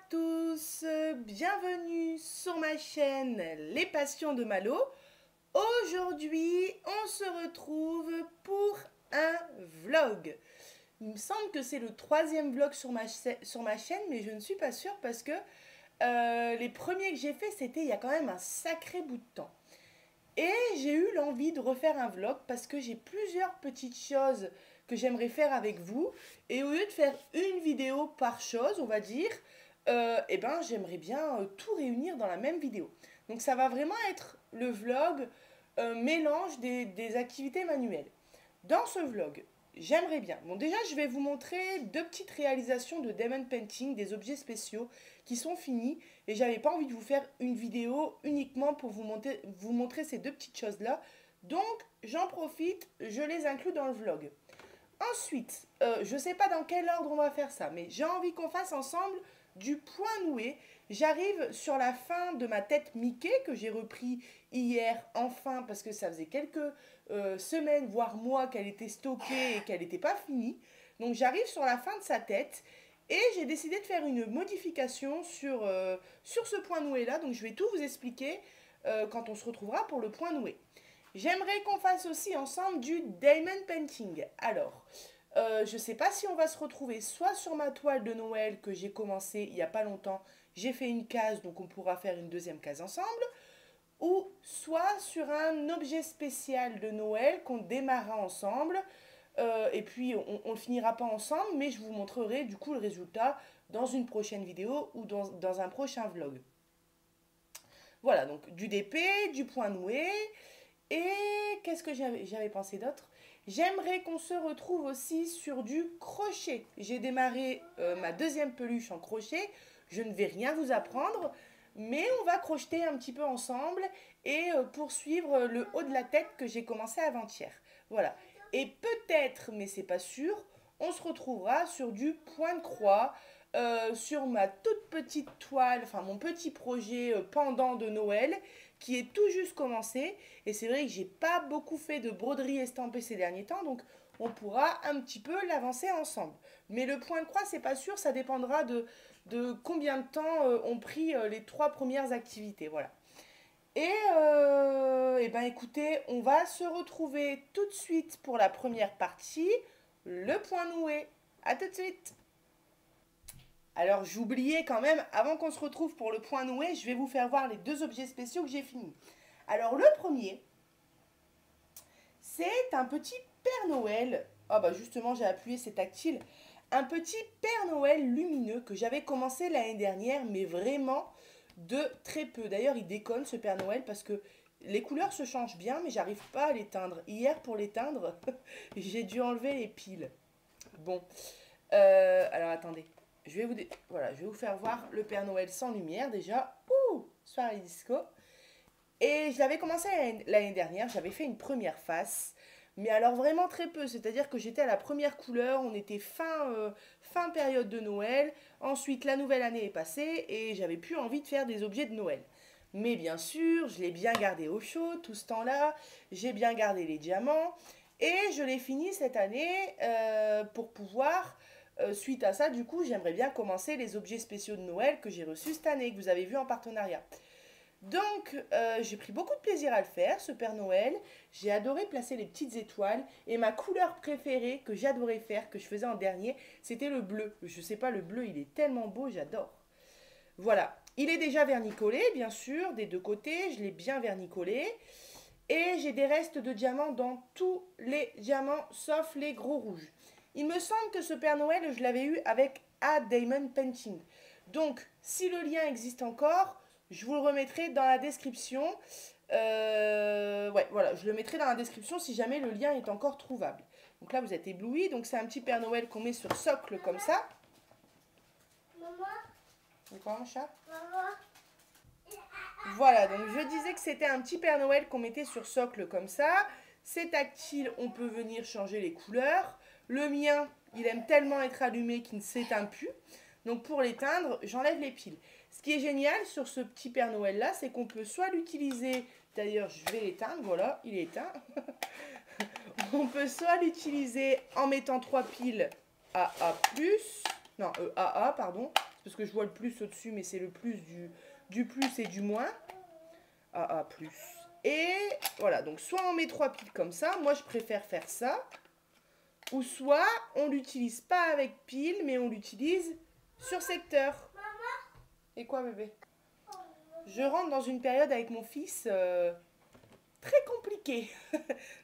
tous, bienvenue sur ma chaîne Les Passions de Malo. Aujourd'hui, on se retrouve pour un vlog. Il me semble que c'est le troisième vlog sur ma chaîne, mais je ne suis pas sûre parce que les premiers que j'ai fait, c'était il y a quand même un sacré bout de temps. Et j'ai eu l'envie de refaire un vlog parce que j'ai plusieurs petites choses que j'aimerais faire avec vous. Et au lieu de faire une vidéo par chose, on va dire, eh ben, j'aimerais bien tout réunir dans la même vidéo. Donc ça va vraiment être le vlog mélange des activités manuelles. Dans ce vlog, j'aimerais bien. Bon, déjà, je vais vous montrer deux petites réalisations de diamond painting, des objets spéciaux qui sont finis. Et j'avais pas envie de vous faire une vidéo uniquement pour vous montrer ces deux petites choses-là. Donc, j'en profite, je les inclus dans le vlog. Ensuite, je ne sais pas dans quel ordre on va faire ça, mais j'ai envie qu'on fasse ensemble du point noué. J'arrive sur la fin de ma tête Mickey que j'ai repris hier enfin parce que ça faisait quelques semaines, voire mois qu'elle était stockée et qu'elle n'était pas finie. Donc j'arrive sur la fin de sa tête et j'ai décidé de faire une modification sur ce point noué là. Donc je vais tout vous expliquer quand on se retrouvera pour le point noué. J'aimerais qu'on fasse aussi ensemble du diamond painting. Alors, je ne sais pas si on va se retrouver soit sur ma toile de Noël que j'ai commencé il n'y a pas longtemps. J'ai fait une case, donc on pourra faire une deuxième case ensemble. Ou soit sur un objet spécial de Noël qu'on démarrera ensemble. Et puis, on ne le finira pas ensemble, mais je vous montrerai du coup le résultat dans une prochaine vidéo ou dans un prochain vlog. Voilà, donc du DP, du point noué. Et qu'est-ce que j'avais pensé d'autre? J'aimerais qu'on se retrouve aussi sur du crochet. J'ai démarré ma deuxième peluche en crochet. Je ne vais rien vous apprendre, mais on va crocheter un petit peu ensemble et poursuivre le haut de la tête que j'ai commencé avant-hier. Voilà. Et peut-être, mais c'est pas sûr, on se retrouvera sur du point de croix, sur ma toute petite toile, enfin mon petit projet pendant de Noël qui est tout juste commencé. Et c'est vrai que j'ai pas beaucoup fait de broderie estampée ces derniers temps, donc on pourra un petit peu l'avancer ensemble. Mais le point de croix, c'est pas sûr, ça dépendra de combien de temps ont pris les trois premières activités. Voilà. Et ben écoutez, on va se retrouver tout de suite pour la première partie, le point noué. À tout de suite. Alors j'oubliais quand même, avant qu'on se retrouve pour le point noué, je vais vous faire voir les deux objets spéciaux que j'ai finis. Alors le premier, c'est un petit Père Noël. Ah bah justement j'ai appuyé, c'est tactile. Un petit Père Noël lumineux que j'avais commencé l'année dernière, mais vraiment de très peu. D'ailleurs il déconne ce Père Noël parce que les couleurs se changent bien, mais j'arrive pas à l'éteindre. Hier pour l'éteindre, j'ai dû enlever les piles. Bon, alors attendez. Voilà, je vais vous faire voir le Père Noël sans lumière déjà. Ouh, soirée disco. Et je l'avais commencé l'année dernière, j'avais fait une première face. Mais alors vraiment très peu, c'est-à-dire que j'étais à la première couleur, on était fin période de Noël. Ensuite, la nouvelle année est passée et j'avais plus envie de faire des objets de Noël. Mais bien sûr, je l'ai bien gardé au chaud tout ce temps-là. J'ai bien gardé les diamants. Et je l'ai fini cette année pour pouvoir suite à ça, du coup, j'aimerais bien commencer les objets spéciaux de Noël que j'ai reçus cette année, que vous avez vu en partenariat. Donc, j'ai pris beaucoup de plaisir à le faire, ce Père Noël. J'ai adoré placer les petites étoiles. Et ma couleur préférée que j'adorais faire, que je faisais en dernier, c'était le bleu. Je sais pas, le bleu, il est tellement beau, j'adore. Voilà. Il est déjà vernicolé, bien sûr, des deux côtés. Je l'ai bien vernicolé. Et j'ai des restes de diamants dans tous les diamants, sauf les gros rouges. Il me semble que ce Père Noël, je l'avais eu avec A Diamond Painting. Donc, si le lien existe encore, je vous le remettrai dans la description. Ouais, voilà, je le mettrai dans la description si jamais le lien est encore trouvable. Donc là, vous êtes éblouis. Donc, c'est un petit Père Noël qu'on met sur socle comme ça. Maman. C'est quoi, mon chat? Maman. Voilà, donc je disais que c'était un petit Père Noël qu'on mettait sur socle comme ça. C'est tactile, on peut venir changer les couleurs. Le mien, il aime tellement être allumé qu'il ne s'éteint plus. Donc pour l'éteindre, j'enlève les piles. Ce qui est génial sur ce petit Père Noël là, c'est qu'on peut soit l'utiliser, d'ailleurs je vais l'éteindre, voilà, il est éteint. On peut soit l'utiliser en mettant 3 piles AA+, non AA pardon, c'est parce que je vois le plus au-dessus, mais c'est le plus du plus et du moins. AA plus. Et voilà, donc soit on met 3 piles comme ça, moi je préfère faire ça, ou soit on l'utilise pas avec pile, mais on l'utilise sur secteur. Et quoi bébé? Je rentre dans une période avec mon fils très compliquée.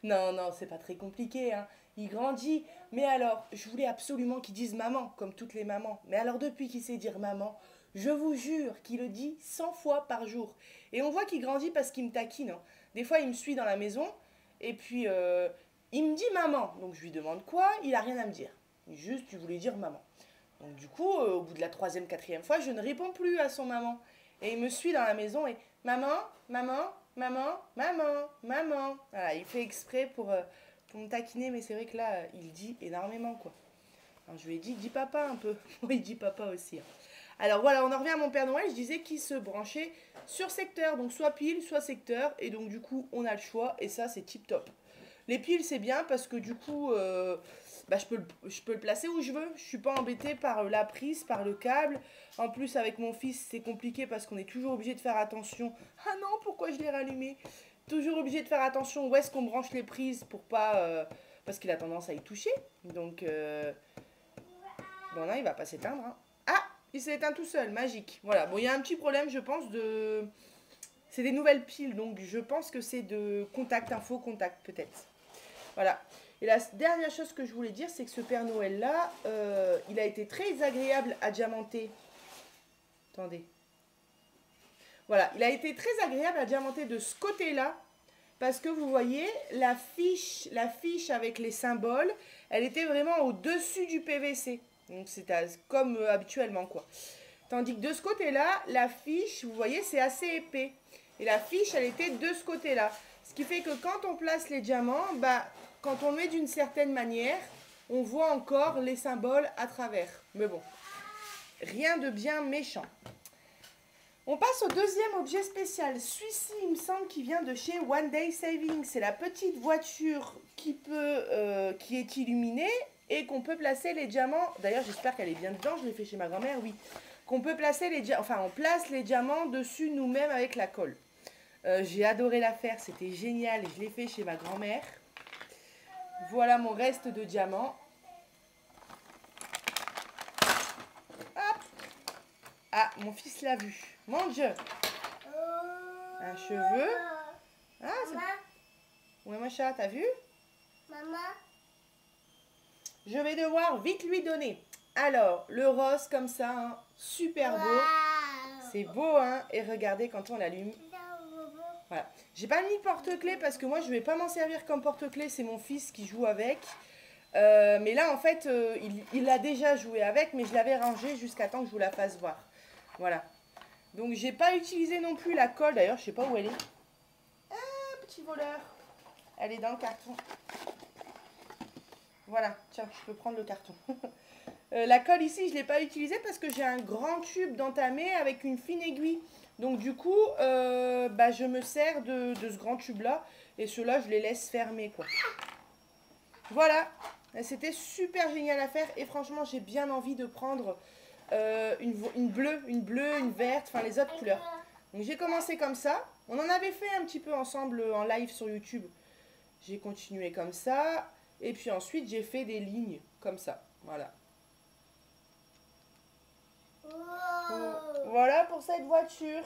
Non, non, c'est pas très compliqué, hein. Il grandit, mais alors, je voulais absolument qu'il dise maman, comme toutes les mamans. Mais alors depuis qu'il sait dire maman, je vous jure qu'il le dit 100 fois par jour. Et on voit qu'il grandit parce qu'il me taquine, hein. Des fois, il me suit dans la maison, et puis il me dit maman. Donc je lui demande quoi, il a rien à me dire. Juste, tu voulais dire maman. Donc du coup, au bout de la troisième, quatrième fois, je ne réponds plus à son maman. Et il me suit dans la maison et maman, maman, maman, maman, maman. Voilà, il fait exprès pour me taquiner, mais c'est vrai que là, il dit énormément, quoi. Alors, je lui ai dit, dis papa un peu. Il dit papa aussi, hein. Alors voilà, on en revient à mon Père Noël. Je disais qu'il se branchait sur secteur, donc soit pile, soit secteur. Et donc du coup, on a le choix et ça, c'est tip top. Les piles, c'est bien parce que du coup, bah, je peux le placer où je veux. Je suis pas embêtée par la prise, par le câble. En plus, avec mon fils, c'est compliqué parce qu'on est toujours obligé de faire attention. Ah non, pourquoi je l'ai rallumé? Toujours obligé de faire attention où est-ce qu'on branche les prises pour pas... parce qu'il a tendance à y toucher. Donc, bon, non, il va pas s'éteindre, hein. Ah, il s'est éteint tout seul, magique. Voilà, bon, il y a un petit problème, je pense, de... C'est des nouvelles piles, donc je pense que c'est de contact, un faux contact, peut-être. Voilà. Et la dernière chose que je voulais dire, c'est que ce Père Noël-là, il a été très agréable à diamanter. Attendez. Voilà, il a été très agréable à diamanter de ce côté-là, parce que vous voyez, la fiche avec les symboles, elle était vraiment au-dessus du PVC. Donc c'est comme habituellement, quoi. Tandis que de ce côté-là, la fiche, vous voyez, c'est assez épais. Et la fiche, elle était de ce côté-là. Ce qui fait que quand on place les diamants, bah, quand on le met d'une certaine manière, on voit encore les symboles à travers. Mais bon, rien de bien méchant. On passe au deuxième objet spécial. Celui-ci, il me semble qu'il vient de chez One Day Saving. C'est la petite voiture qui est illuminée et qu'on peut placer les diamants. D'ailleurs, j'espère qu'elle est bien dedans. Je l'ai fait chez ma grand-mère, oui. Qu'on peut placer les diamants. Enfin, on place les diamants dessus nous-mêmes avec la colle. J'ai adoré la faire. C'était génial. Et je l'ai fait chez ma grand-mère. Voilà mon reste de diamants. Hop. Ah, mon fils l'a vu. Mon Dieu. Un cheveu. Ah, c'est... Ouais, mon chat, t'as vu? Maman. Je vais devoir vite lui donner. Alors, le rose comme ça, hein, super beau. C'est beau, hein? Et regardez quand on l'allume. Voilà. J'ai pas mis porte-clés parce que moi, je vais pas m'en servir comme porte-clés. C'est mon fils qui joue avec. Mais là, en fait, il a déjà joué avec, mais je l'avais rangé jusqu'à temps que je vous la fasse voir. Voilà. Donc, j'ai pas utilisé non plus la colle. D'ailleurs, je sais pas où elle est. Ah, petit voleur. Elle est dans le carton. Voilà, tiens, je peux prendre le carton. La colle ici, je ne l'ai pas utilisée parce que j'ai un grand tube d'entamé avec une fine aiguille. Donc du coup, bah, je me sers de ce grand tube-là. Et ceux-là, je les laisse fermer, quoi. Voilà, c'était super génial à faire. Et franchement, j'ai bien envie de prendre une bleue, une verte, enfin les autres couleurs. Donc j'ai commencé comme ça. On en avait fait un petit peu ensemble en live sur YouTube. J'ai continué comme ça. Et puis ensuite, j'ai fait des lignes comme ça. Voilà. Voilà pour cette voiture.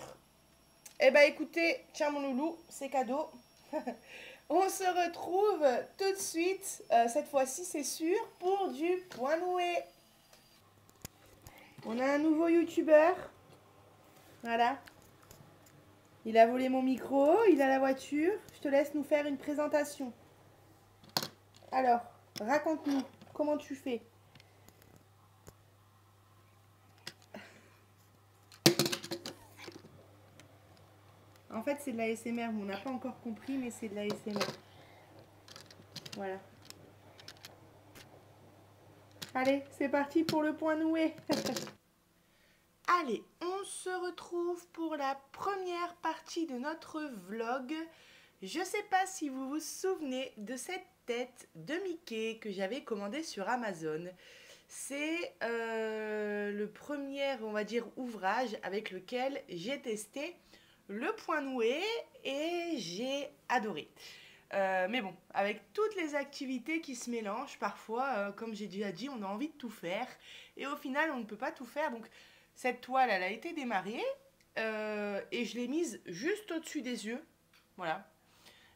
Eh ben écoutez, tiens mon loulou, c'est cadeau. On se retrouve tout de suite, cette fois-ci c'est sûr, pour du point noué. On a un nouveau youtubeur. Voilà. Il a volé mon micro, il a la voiture. Je te laisse nous faire une présentation. Alors, raconte-nous, comment tu fais? En fait, c'est de la ASMR, on n'a pas encore compris, mais c'est de la ASMR. Voilà. Allez, c'est parti pour le point noué. Allez, on se retrouve pour la première partie de notre vlog. Je ne sais pas si vous vous souvenez de cette tête de Mickey que j'avais commandée sur Amazon. C'est le premier, on va dire, ouvrage avec lequel j'ai testé le point noué et j'ai adoré. Mais bon, avec toutes les activités qui se mélangent, parfois, comme j'ai déjà dit, on a envie de tout faire. Et au final, on ne peut pas tout faire. Donc, cette toile, elle a été démarrée et je l'ai mise juste au-dessus des yeux. Voilà.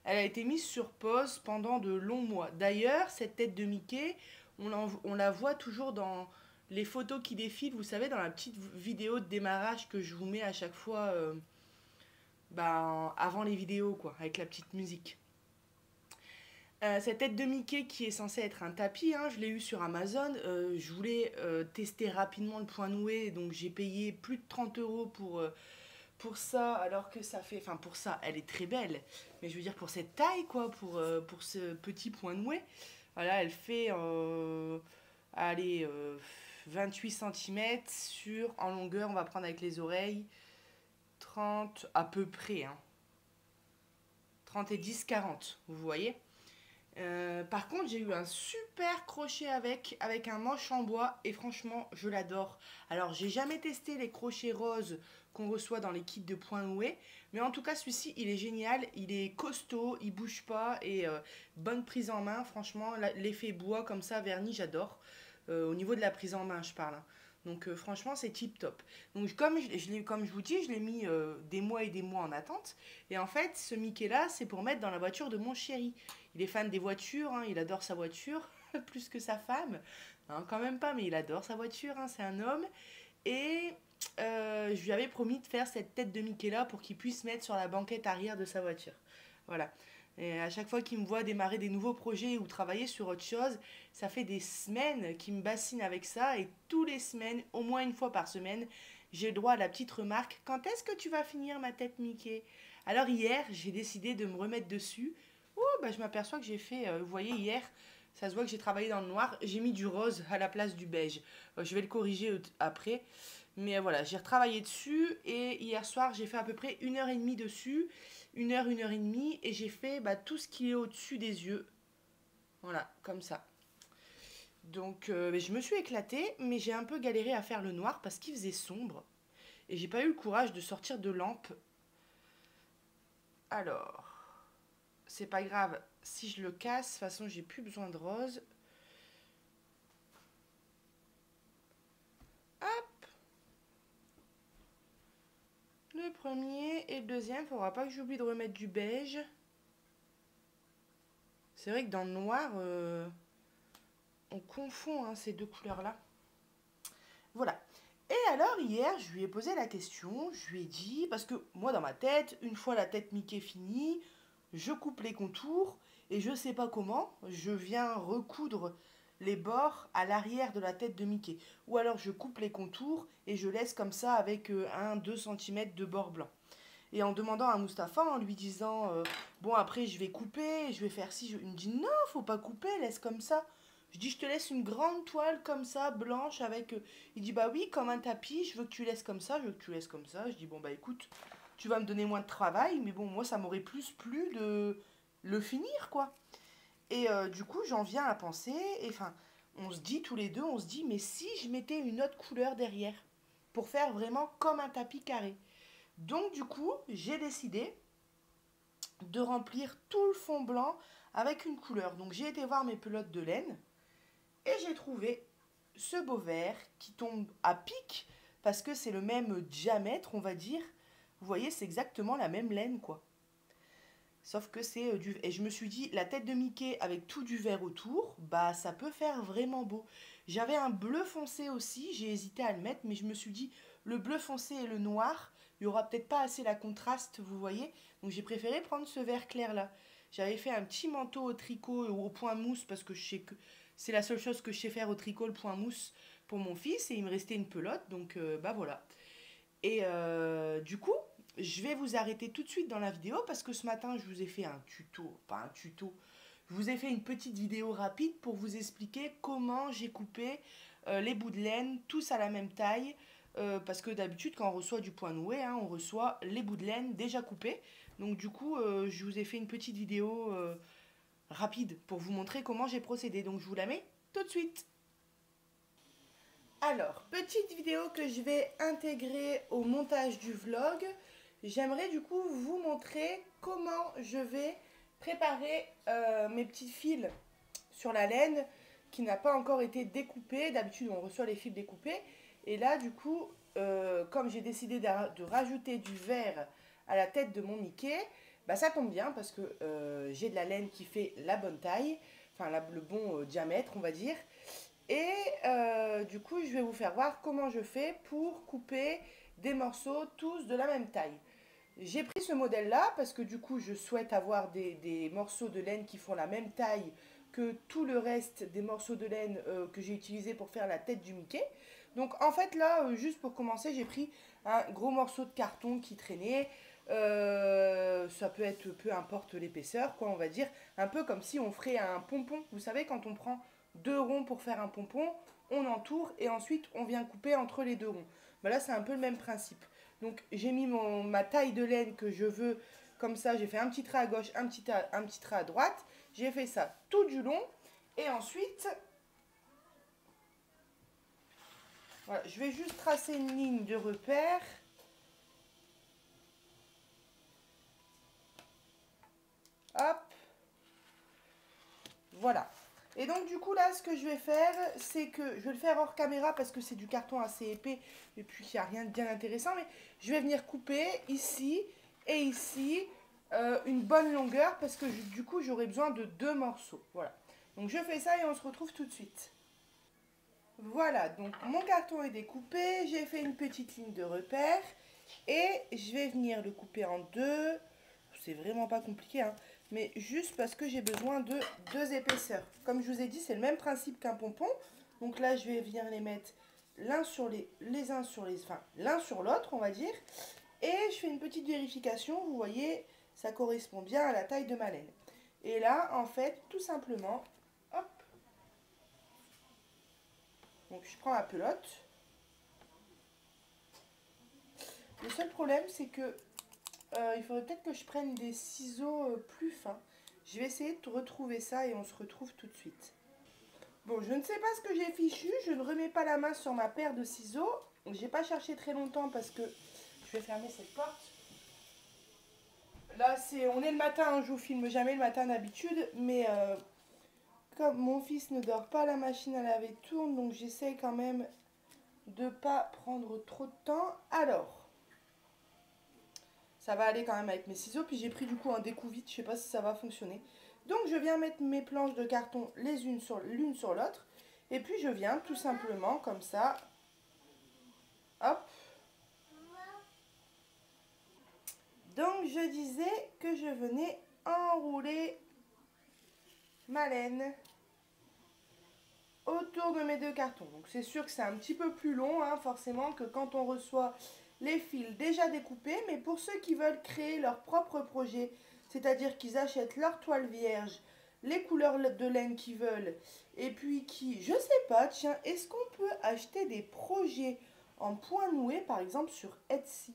Elle a été mise sur pause pendant de longs mois. D'ailleurs, cette tête de Mickey, on la voit toujours dans les photos qui défilent, vous savez, dans la petite vidéo de démarrage que je vous mets à chaque fois avant les vidéos, quoi, avec la petite musique. Cette tête de Mickey qui est censée être un tapis, hein, je l'ai eu sur Amazon. Je voulais tester rapidement le point noué, donc j'ai payé plus de 30 euros pour ça, alors que ça fait... Enfin, pour ça, elle est très belle, mais je veux dire pour cette taille, quoi, pour ce petit point noué. Voilà, elle fait, allez, 28 cm en longueur, on va prendre avec les oreilles, 30 à peu près, hein. 30 et 10, 40, vous voyez. Par contre, j'ai eu un super crochet avec un manche en bois et franchement, je l'adore. Alors, j'ai jamais testé les crochets roses qu'on reçoit dans les kits de point noué, mais en tout cas, celui-ci, il est génial, il est costaud, il bouge pas et bonne prise en main. Franchement, l'effet bois comme ça, vernis, j'adore. Au niveau de la prise en main, je parle, hein. Donc franchement, c'est tip top. Donc comme je vous dis, je l'ai mis des mois et des mois en attente. Et en fait, ce Mickey là, c'est pour mettre dans la voiture de mon chéri. Il est fan des voitures, hein, il adore sa voiture, plus que sa femme. Non, quand même pas, mais il adore sa voiture, hein, c'est un homme. Et je lui avais promis de faire cette tête de Mickey là pour qu'il puisse mettre sur la banquette arrière de sa voiture. Voilà. Et à chaque fois qu'il me voit démarrer des nouveaux projets ou travailler sur autre chose, ça fait des semaines qu'il me bassine avec ça. Et tous les semaines, au moins une fois par semaine, j'ai le droit à la petite remarque: quand est-ce que tu vas finir ma tête Mickey? Alors hier, j'ai décidé de me remettre dessus. Oh, bah, je m'aperçois que j'ai fait, vous voyez, hier, ça se voit que j'ai travaillé dans le noir. J'ai mis du rose à la place du beige. Je vais le corriger après. Mais voilà, j'ai retravaillé dessus et hier soir, j'ai fait à peu près 1 heure et demie dessus. 1 heure et demie, et j'ai fait tout ce qui est au-dessus des yeux. Voilà, comme ça. Donc, je me suis éclatée, mais j'ai un peu galéré à faire le noir parce qu'il faisait sombre. Et j'ai pas eu le courage de sortir de lampe. Alors, c'est pas grave. Si je le casse, de toute façon, j'ai plus besoin de rose. Hop. Le premier et le deuxième, faudra pas que j'oublie de remettre du beige. C'est vrai que dans le noir, on confond, hein, ces deux couleurs-là. Voilà. Et alors hier, je lui ai posé la question, je lui ai dit, parce que moi dans ma tête, une fois la tête Mickey finie, je coupe les contours et je sais pas comment, je viens recoudre les bords à l'arrière de la tête de Mickey. Ou alors je coupe les contours et je laisse comme ça avec 1-2 cm de bord blanc. Et en demandant à Mustapha, en lui disant bon après je vais couper, je vais faire ci, il me dit non, faut pas couper, laisse comme ça. Je dis je te laisse une grande toile comme ça, blanche avec... Il dit bah oui, comme un tapis, je veux que tu laisses comme ça, je veux que tu laisses comme ça. Je dis bon bah écoute, tu vas me donner moins de travail, mais bon moi ça m'aurait plus plu de le finir quoi. Et du coup j'en viens à penser, et enfin on se dit tous les deux, on se dit mais si je mettais une autre couleur derrière, pour faire vraiment comme un tapis carré. Donc du coup, j'ai décidé de remplir tout le fond blanc avec une couleur. Donc j'ai été voir mes pelotes de laine et j'ai trouvé ce beau vert qui tombe à pic parce que c'est le même diamètre, on va dire. Vous voyez, c'est exactement la même laine, quoi. Sauf que c'est du... Et je me suis dit, la tête de Mickey avec tout du vert autour, bah ça peut faire vraiment beau. J'avais un bleu foncé aussi, j'ai hésité à le mettre, mais je me suis dit, le bleu foncé et le noir, il n'y aura peut-être pas assez la contraste, vous voyez. Donc j'ai préféré prendre ce vert clair là. J'avais fait un petit manteau au tricot au point mousse parce que je sais que c'est la seule chose que je sais faire au tricot, le point mousse pour mon fils. Et il me restait une pelote, donc bah voilà. Et du coup, je vais vous arrêter tout de suite dans la vidéo parce que ce matin, je vous ai fait un tuto, pas un tuto, je vous ai fait une petite vidéo rapide pour vous expliquer comment j'ai coupé les bouts de laine, tous à la même taille, parce que d'habitude, quand on reçoit du point noué, hein, on reçoit les bouts de laine déjà coupés. Donc du coup, je vous ai fait une petite vidéo rapide pour vous montrer comment j'ai procédé. Donc je vous la mets tout de suite. Alors, petite vidéo que je vais intégrer au montage du vlog. J'aimerais du coup vous montrer comment je vais préparer mes petits fils sur la laine qui n'a pas encore été découpée. D'habitude, on reçoit les fils découpés. Et là, du coup, comme j'ai décidé de rajouter du vert à la tête de mon Mickey, bah, ça tombe bien parce que j'ai de la laine qui fait la bonne taille, enfin le bon diamètre, on va dire. Et du coup, je vais vous faire voir comment je fais pour couper des morceaux tous de la même taille. J'ai pris ce modèle-là parce que du coup, je souhaite avoir des morceaux de laine qui font la même taille que tout le reste des morceaux de laine que j'ai utilisé pour faire la tête du Mickey. Donc en fait là, juste pour commencer, j'ai pris un gros morceau de carton qui traînait. Ça peut être peu importe l'épaisseur, quoi, on va dire. Un peu comme si on ferait un pompon. Vous savez, quand on prend 2 ronds pour faire un pompon, on entoure et ensuite on vient couper entre les 2 ronds. Ben là, c'est un peu le même principe. Donc j'ai mis ma taille de laine que je veux, comme ça j'ai fait un petit trait à gauche, un petit trait à droite. J'ai fait ça tout du long et ensuite, voilà, je vais juste tracer une ligne de repère. Hop, voilà. Et donc du coup là, ce que je vais faire, c'est que je vais le faire hors caméra parce que c'est du carton assez épais et puis il n'y a rien de bien intéressant. Mais je vais venir couper ici et ici une bonne longueur parce que du coup j'aurai besoin de 2 morceaux. Voilà. Donc je fais ça et on se retrouve tout de suite. Voilà, donc mon carton est découpé, j'ai fait une petite ligne de repère et je vais venir le couper en 2. C'est vraiment pas compliqué, hein, mais juste parce que j'ai besoin de 2 épaisseurs. Comme je vous ai dit, c'est le même principe qu'un pompon. Donc là, je vais venir les mettre l'un sur l'un sur l'autre, on va dire. Et je fais une petite vérification, vous voyez, ça correspond bien à la taille de ma laine. Et là, en fait, tout simplement, hop, donc je prends ma pelote. Le seul problème, c'est que il faudrait peut-être que je prenne des ciseaux plus fins. Je vais essayer de retrouver ça et on se retrouve tout de suite. Bon, je ne sais pas ce que j'ai fichu. Je ne remets pas la main sur ma paire de ciseaux. J'ai pas cherché très longtemps parce que je vais fermer cette porte. Là, on est le matin, hein, je vous filme jamais le matin d'habitude, mais comme mon fils ne dort pas, la machine à laver tourne, donc j'essaie quand même de pas prendre trop de temps. Alors, ça va aller quand même avec mes ciseaux. Puis j'ai pris du coup un découpe-vite, je sais pas si ça va fonctionner. Donc je viens mettre mes planches de carton l'une sur l'autre. Et puis je viens tout simplement comme ça. Hop. Donc je disais que je venais enrouler ma laine autour de mes 2 cartons. Donc c'est sûr que c'est un petit peu plus long, hein, forcément, que quand on reçoit les fils déjà découpés. Mais pour ceux qui veulent créer leur propre projet, c'est-à-dire qu'ils achètent leur toile vierge, les couleurs de laine qu'ils veulent, et puis qui, je sais pas, tiens, est-ce qu'on peut acheter des projets en point noué, par exemple sur Etsy?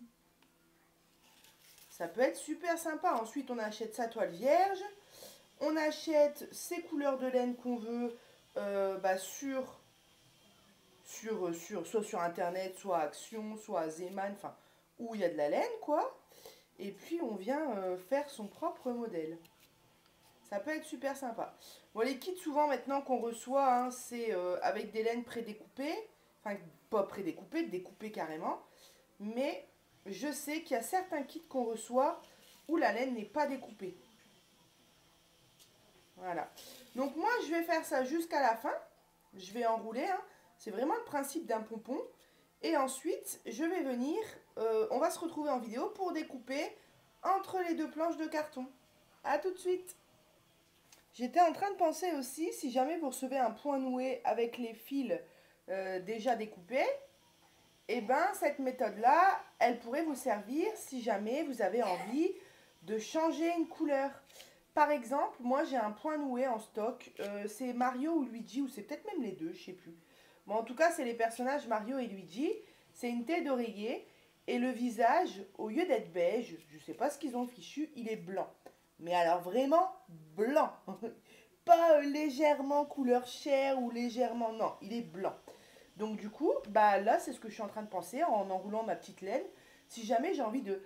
Ça peut être super sympa. Ensuite, on achète sa toile vierge, on achète ses couleurs de laine qu'on veut soit sur internet, soit Action, soit Zeman, enfin, où il y a de la laine, quoi. Et puis on vient faire son propre modèle. Ça peut être super sympa. Bon, les kits souvent maintenant qu'on reçoit, hein, c'est avec des laines prédécoupées. Enfin, pas prédécoupées, découpées carrément. Mais je sais qu'il y a certains kits qu'on reçoit où la laine n'est pas découpée. Voilà. Donc moi, je vais faire ça jusqu'à la fin. Je vais enrouler, hein. C'est vraiment le principe d'un pompon. Et ensuite, je vais venir, on va se retrouver en vidéo pour découper entre les 2 planches de carton. A tout de suite. J'étais en train de penser aussi, si jamais vous recevez un point noué avec les fils déjà découpés, et ben cette méthode-là, elle pourrait vous servir si jamais vous avez envie de changer une couleur. Par exemple, moi j'ai un point noué en stock, c'est Mario ou Luigi, ou c'est peut-être même les deux, je sais plus. Bon, en tout cas, c'est les personnages Mario et Luigi. C'est une tête d'oreiller. Et le visage, au lieu d'être beige, je ne sais pas ce qu'ils ont fichu, il est blanc. Mais alors vraiment blanc. Pas légèrement couleur chair ou légèrement... Non, il est blanc. Donc du coup, bah là, c'est ce que je suis en train de penser en enroulant ma petite laine. Si jamais j'ai envie de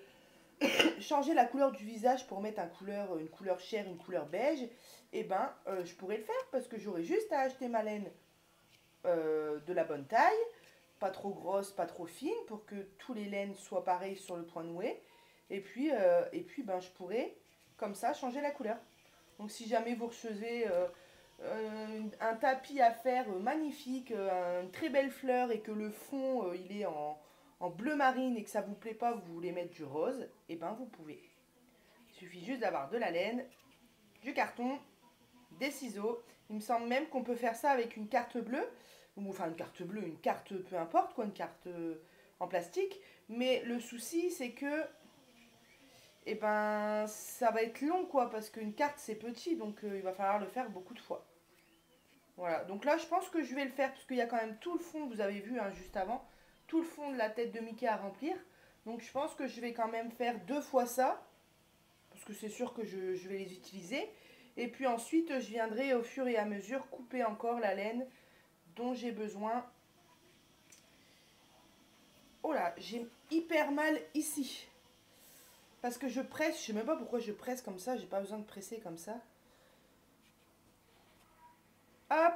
changer la couleur du visage pour mettre une couleur chair, une couleur beige, et ben je pourrais le faire parce que j'aurais juste à acheter ma laine de la bonne taille, pas trop grosse, pas trop fine, pour que tous les laines soient pareilles sur le point noué. Et puis ben, je pourrais, comme ça, changer la couleur. Donc si jamais vous recevez un tapis à faire magnifique, une très belle fleur, et que le fond, il est en bleu marine et que ça vous plaît pas, vous voulez mettre du rose, et ben vous pouvez. Il suffit juste d'avoir de la laine, du carton, des ciseaux. Il me semble même qu'on peut faire ça avec une carte bleue, ou enfin une carte bleue, une carte peu importe quoi, une carte en plastique. Mais le souci c'est que eh ben ça va être long quoi, parce qu'une carte c'est petit, donc il va falloir le faire beaucoup de fois. Voilà, donc là je pense que je vais le faire parce qu'il y a quand même tout le fond, vous avez vu hein, juste avant, tout le fond de la tête de Mickey à remplir. Donc je pense que je vais quand même faire 2 fois ça, parce que c'est sûr que je vais les utiliser. Et puis ensuite, je viendrai au fur et à mesure couper encore la laine dont j'ai besoin. Oh là, j'ai hyper mal ici. Parce que je presse, je sais même pas pourquoi je presse comme ça, j'ai pas besoin de presser comme ça. Hop.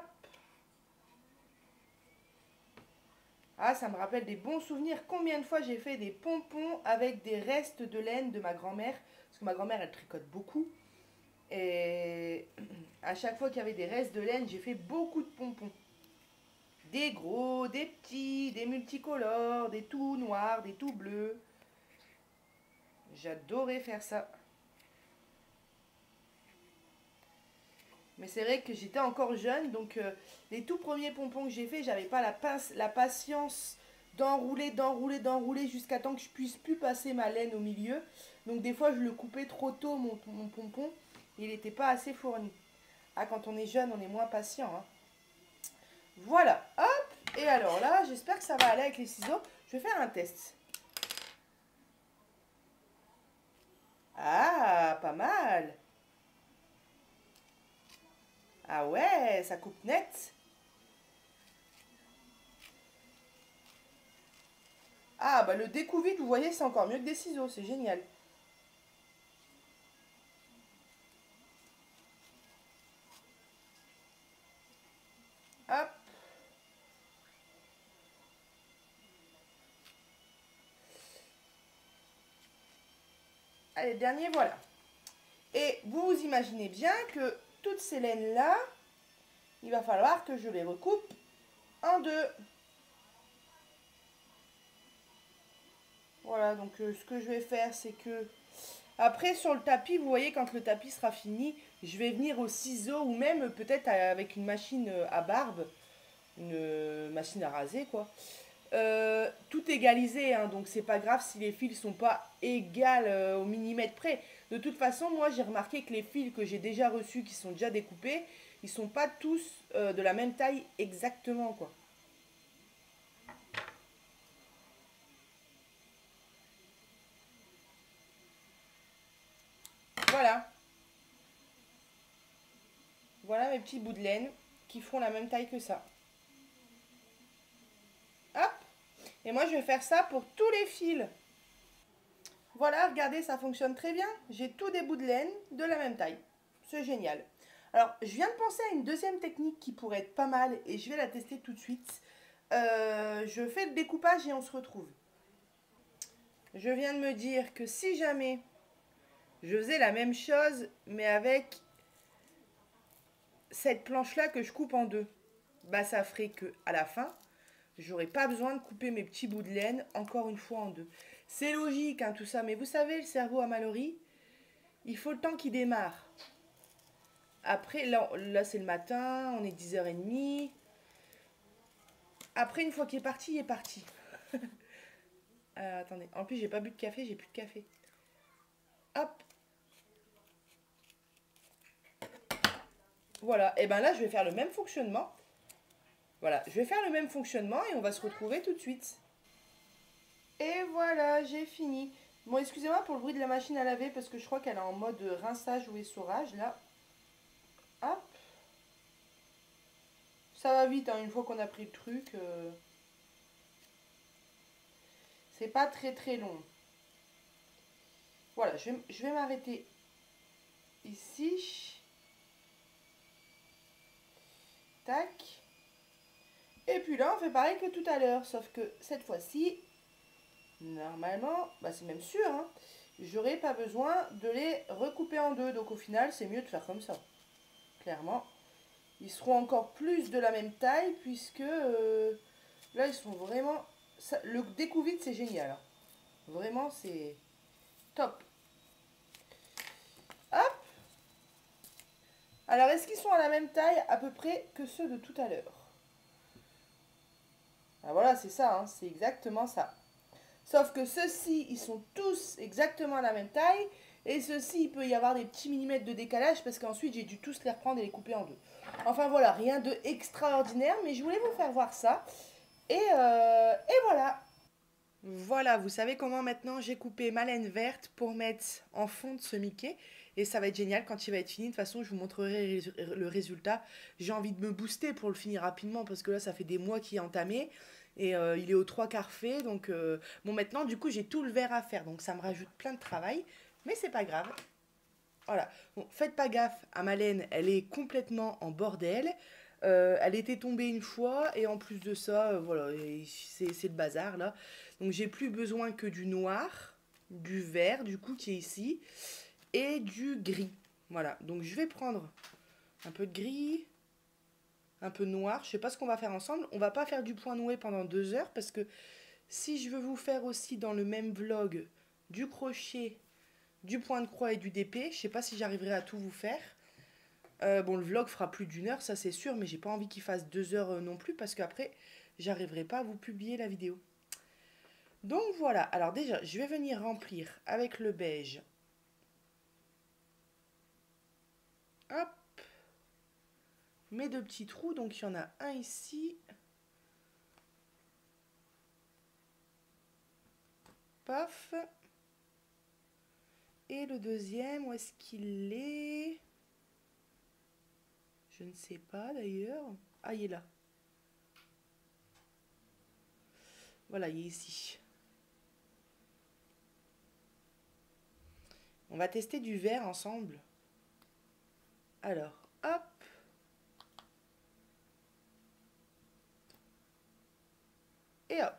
Ah, ça me rappelle des bons souvenirs. Combien de fois j'ai fait des pompons avec des restes de laine de ma grand-mère. Parce que ma grand-mère, elle tricote beaucoup. Et à chaque fois qu'il y avait des restes de laine, j'ai fait beaucoup de pompons. Des gros, des petits, des multicolores, des tout noirs, des tout bleus. J'adorais faire ça. Mais c'est vrai que j'étais encore jeune, donc les tout premiers pompons que j'ai fait, j'avais pas la patience d'enrouler jusqu'à temps que je puisse plus passer ma laine au milieu. Donc des fois, je le coupais trop tôt, mon pompon, et il n'était pas assez fourni. Ah, quand on est jeune, on est moins patient. Hein. Voilà, hop. Et alors là, j'espère que ça va aller avec les ciseaux. Je vais faire un test. Ah, pas mal. Ah ouais, ça coupe net. Ah bah le découvite, vous voyez, c'est encore mieux que des ciseaux, c'est génial. Hop. Allez, dernier, voilà. Et vous vous imaginez bien que toutes ces laines-là, il va falloir que je les recoupe en deux. Voilà, donc ce que je vais faire, c'est que après sur le tapis, vous voyez, quand le tapis sera fini, je vais venir au ciseau ou même peut-être avec une machine à barbe, une machine à raser quoi. Tout égalisé, hein, donc c'est pas grave si les fils sont pas égales au millimètre près. De toute façon, moi j'ai remarqué que les fils que j'ai déjà reçus, qui sont déjà découpés, ils sont pas tous de la même taille exactement quoi. Voilà, voilà mes petits bouts de laine qui font la même taille que ça. Hop, et moi je vais faire ça pour tous les fils. Voilà, regardez, ça fonctionne très bien. J'ai tous des bouts de laine de la même taille. C'est génial. Alors, je viens de penser à une deuxième technique qui pourrait être pas mal et je vais la tester tout de suite. Je fais le découpage et on se retrouve. Je viens de me dire que si jamais je faisais la même chose, mais avec cette planche-là que je coupe en deux, bah ça ferait que à la fin, j'aurais pas besoin de couper mes petits bouts de laine encore une fois en deux. C'est logique hein, tout ça, mais vous savez, le cerveau à Mallory, il faut le temps qu'il démarre. Après, là c'est le matin, on est 10h30. Après, une fois qu'il est parti, il est parti. Attendez, en plus j'ai pas bu de café, j'ai plus de café. Hop. Voilà, et ben là je vais faire le même fonctionnement. Voilà, je vais faire le même fonctionnement et on va se retrouver tout de suite. Et voilà, j'ai fini. Bon, excusez-moi pour le bruit de la machine à laver parce que je crois qu'elle est en mode rinçage ou essorage là. Hop. Ça va vite, hein, une fois qu'on a pris le truc. C'est pas très très long. Voilà, je vais m'arrêter ici. Tac. Et puis là, on fait pareil que tout à l'heure, sauf que cette fois-ci, normalement, bah c'est même sûr, hein, j'aurai pas besoin de les recouper en deux. Donc au final, c'est mieux de faire comme ça. Clairement, ils seront encore plus de la même taille puisque là, ils sont vraiment... Ça, le découvite, c'est génial. Hein. Vraiment, c'est top. Hop. Alors, est-ce qu'ils sont à la même taille à peu près que ceux de tout à l'heure? Ah, voilà, c'est ça, hein, c'est exactement ça. Sauf que ceux-ci, ils sont tous exactement à la même taille. Et ceux-ci, il peut y avoir des petits millimètres de décalage parce qu'ensuite, j'ai dû tous les reprendre et les couper en deux. Enfin voilà, rien de extraordinaire, mais je voulais vous faire voir ça. Et voilà. Voilà, vous savez comment maintenant j'ai coupé ma laine verte pour mettre en fond de ce Mickey. Et ça va être génial quand il va être fini. De toute façon, je vous montrerai le résultat. J'ai envie de me booster pour le finir rapidement parce que là, ça fait des mois qu'il est entamé. Et il est aux trois quarts fait. Donc, bon, maintenant, du coup, j'ai tout le vert à faire. Donc, ça me rajoute plein de travail. Mais c'est pas grave. Voilà. Bon, faites pas gaffe à ma laine. Elle est complètement en bordel. Elle était tombée une fois. Et en plus de ça, voilà, c'est le bazar là. Donc, j'ai plus besoin que du noir, du vert, du coup, qui est ici. Et du gris. Voilà. Donc, je vais prendre un peu de gris. Un peu noir. Je sais pas ce qu'on va faire ensemble. On va pas faire du point noué pendant 2 heures parce que si je veux vous faire aussi dans le même vlog du crochet, du point de croix et du DP, je sais pas si j'arriverai à tout vous faire. Bon, le vlog fera plus d'1 heure, ça c'est sûr, mais j'ai pas envie qu'il fasse 2 heures non plus parce qu'après, j'arriverai pas à vous publier la vidéo. Donc voilà. Alors déjà, je vais venir remplir avec le beige. Hop. Mes deux petits trous, donc il y en a un ici. Paf. Et le deuxième, où est-ce qu'il est? Je ne sais pas d'ailleurs. Ah, il est là. Voilà, il est ici. On va tester du vert ensemble. Alors, hop. Et hop.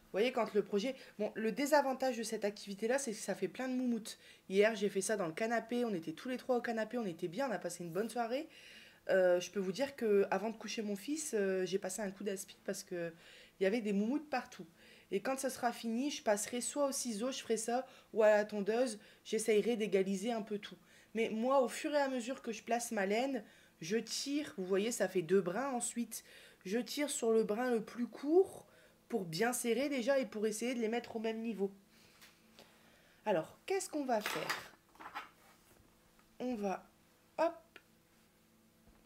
Vous voyez, quand le projet... Bon, le désavantage de cette activité-là, c'est que ça fait plein de moumoutes. Hier, j'ai fait ça dans le canapé. On était tous les trois au canapé. On était bien. On a passé une bonne soirée. Je peux vous dire qu'avant de coucher mon fils, j'ai passé un coup d'aspi parce qu'il y avait des moumoutes partout. Et quand ça sera fini, je passerai soit au ciseau, je ferai ça, ou à la tondeuse. J'essayerai d'égaliser un peu tout. Mais moi, au fur et à mesure que je place ma laine, je tire. Vous voyez, ça fait 2 brins ensuite. Je tire sur le brin le plus court pour bien serrer déjà et pour essayer de les mettre au même niveau. Alors, qu'est-ce qu'on va faire? On va... Hop.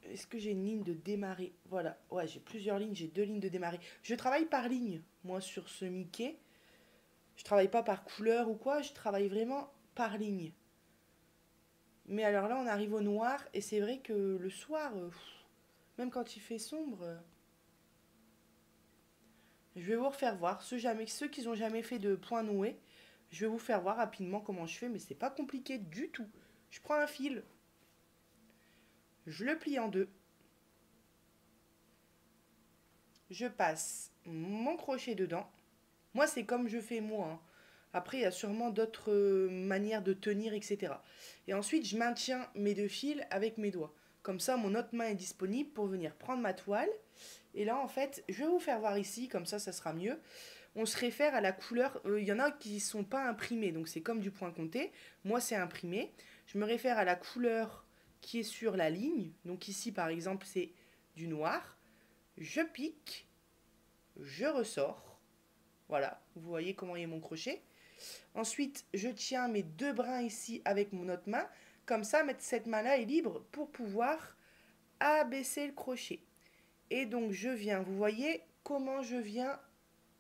Est-ce que j'ai une ligne de démarrer? Voilà, ouais, j'ai plusieurs lignes, j'ai 2 lignes de démarrer. Je travaille par ligne, moi, sur ce Mickey. Je travaille pas par couleur ou quoi, je travaille vraiment par ligne. Mais alors là, on arrive au noir, et c'est vrai que le soir, même quand il fait sombre, je vais vous refaire voir. Ceux qui n'ont jamais fait de point noué, je vais vous faire voir rapidement comment je fais, mais c'est pas compliqué du tout. Je prends un fil, je le plie en deux. Je passe mon crochet dedans. Moi, c'est comme je fais moi. Hein. Après, il y a sûrement d'autres manières de tenir, etc. Et ensuite, je maintiens mes 2 fils avec mes doigts. Comme ça, mon autre main est disponible pour venir prendre ma toile. Et là, en fait, je vais vous faire voir ici, comme ça sera mieux. On se réfère à la couleur. Il y en a qui ne sont pas imprimés, donc c'est comme du point compté. Moi, c'est imprimé. Je me réfère à la couleur qui est sur la ligne. Donc ici, par exemple, c'est du noir. Je pique. Je ressors. Voilà, vous voyez comment est mon crochet. Ensuite, je tiens mes 2 brins ici avec mon autre main. Comme ça, cette main-là est libre pour pouvoir abaisser le crochet. Et donc, je viens, vous voyez comment je viens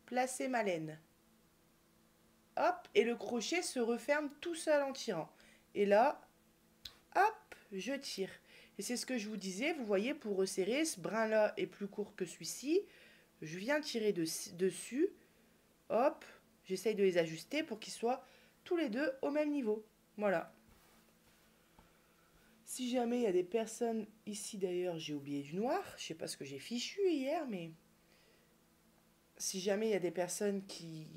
placer ma laine. Hop, et le crochet se referme tout seul en tirant. Et là, hop, je tire. Et c'est ce que je vous disais, vous voyez, pour resserrer, ce brin-là est plus court que celui-ci. Je viens tirer dessus. Hop, j'essaye de les ajuster pour qu'ils soient tous les deux au même niveau. Voilà. Si jamais il y a des personnes ici, d'ailleurs, j'ai oublié du noir. Je sais pas ce que j'ai fichu hier, mais si jamais il y a des personnes qui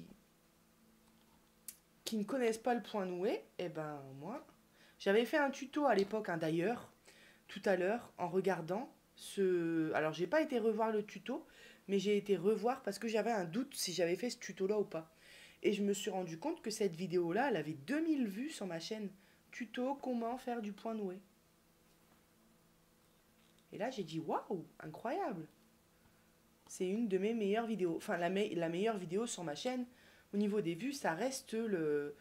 ne connaissent pas le point noué, eh ben moi, j'avais fait un tuto à l'époque, hein, d'ailleurs, tout à l'heure, en regardant ce... Alors, j'ai pas été revoir le tuto, mais j'ai été revoir parce que j'avais un doute si j'avais fait ce tuto-là ou pas. Et je me suis rendu compte que cette vidéo-là, elle avait 2000 vues sur ma chaîne. Tuto, comment faire du point noué. Et là, j'ai dit, waouh, incroyable. C'est une de mes meilleures vidéos. Enfin, la meilleure vidéo sur ma chaîne. Au niveau des vues, ça reste le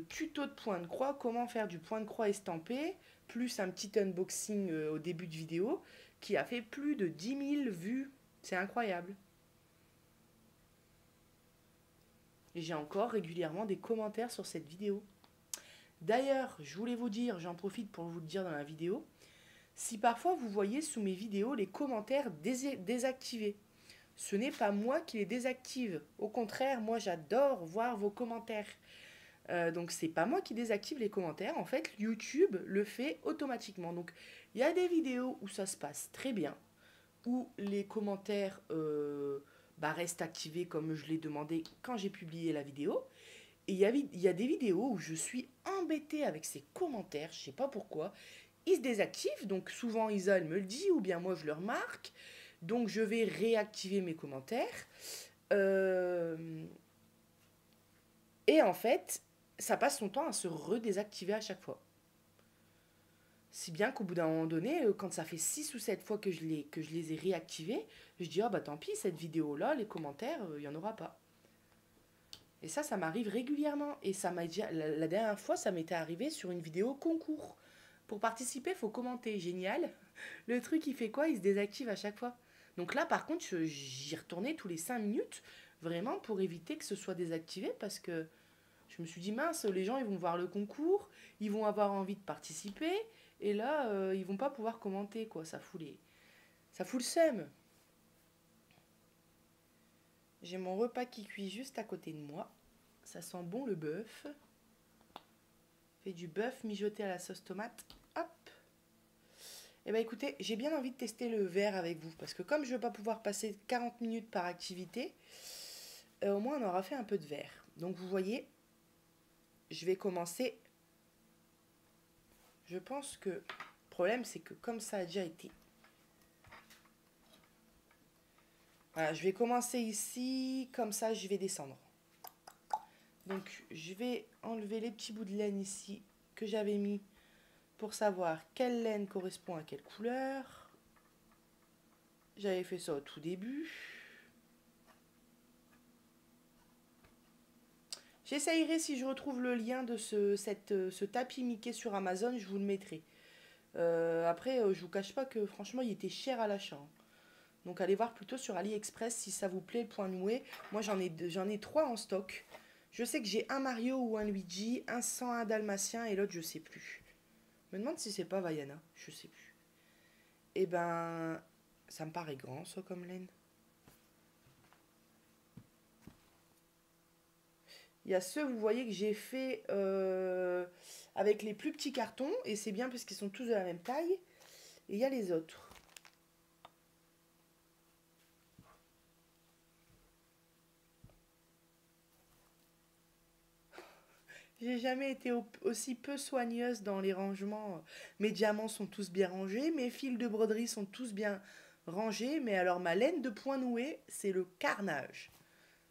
tuto de point de croix, comment faire du point de croix estampé, plus un petit unboxing au début de vidéo, qui a fait plus de 10 000 vues. C'est incroyable. Et j'ai encore régulièrement des commentaires sur cette vidéo. D'ailleurs, je voulais vous dire, j'en profite pour vous le dire dans la vidéo, si parfois vous voyez sous mes vidéos les commentaires désactivés, ce n'est pas moi qui les désactive. Au contraire, moi j'adore voir vos commentaires. Donc c'est pas moi qui désactive les commentaires. En fait, YouTube le fait automatiquement. Donc il y a des vidéos où ça se passe très bien, où les commentaires restent activés comme je l'ai demandé quand j'ai publié la vidéo. Et il y a des vidéos où je suis embêtée avec ces commentaires, je sais pas pourquoi. Ils se désactivent, donc souvent Isa elle me le dit, ou bien moi je le remarque. Donc je vais réactiver mes commentaires. Et en fait, ça passe son temps à se redésactiver à chaque fois. Si bien qu'au bout d'un moment donné, quand ça fait 6 ou 7 fois que je les ai réactivés, je dis, ah bah tant pis, cette vidéo-là, les commentaires, il n'y en aura pas. Et ça m'arrive régulièrement. Et ça m'a déjà, la dernière fois, ça m'était arrivé sur une vidéo concours. Pour participer, il faut commenter. Génial. Le truc, il fait quoi? Il se désactive à chaque fois. Donc là, par contre, j'y retournais tous les 5 minutes, vraiment pour éviter que ce soit désactivé, parce que je me suis dit, mince, les gens, ils vont voir le concours, ils vont avoir envie de participer, et là, ils vont pas pouvoir commenter, quoi. Ça fout le seum. J'ai mon repas qui cuit juste à côté de moi. Ça sent bon le bœuf. Fait du bœuf mijoté à la sauce tomate. Hop. Et ben écoutez, j'ai bien envie de tester le verre avec vous. Parce que comme je ne vais pas pouvoir passer 40 minutes par activité, au moins on aura fait un peu de verre. Donc vous voyez, je vais commencer. Je pense que le problème c'est que comme ça a déjà été. Voilà, je vais commencer ici, comme ça je vais descendre. Donc je vais enlever les petits bouts de laine ici que j'avais mis pour savoir quelle laine correspond à quelle couleur. J'avais fait ça au tout début. J'essayerai, si je retrouve le lien de ce tapis Mickey sur Amazon, je vous le mettrai. Après, je vous cache pas que franchement, il était cher à l'achat. Donc allez voir plutôt sur AliExpress si ça vous plaît, le point noué. Moi, j'en ai 3 en stock. Je sais que j'ai un Mario ou un Luigi, un 101 Dalmatien et l'autre, je sais plus. Je me demande si c'est pas Vaiana, je sais plus. Et ben, ça me paraît grand, ça, comme laine. Il y a ceux, vous voyez, que j'ai fait avec les plus petits cartons. Et c'est bien parce qu'ils sont tous de la même taille. Et il y a les autres. J'ai jamais été aussi peu soigneuse dans les rangements. Mes diamants sont tous bien rangés. Mes fils de broderie sont tous bien rangés. Mais alors ma laine de point noué, c'est le carnage.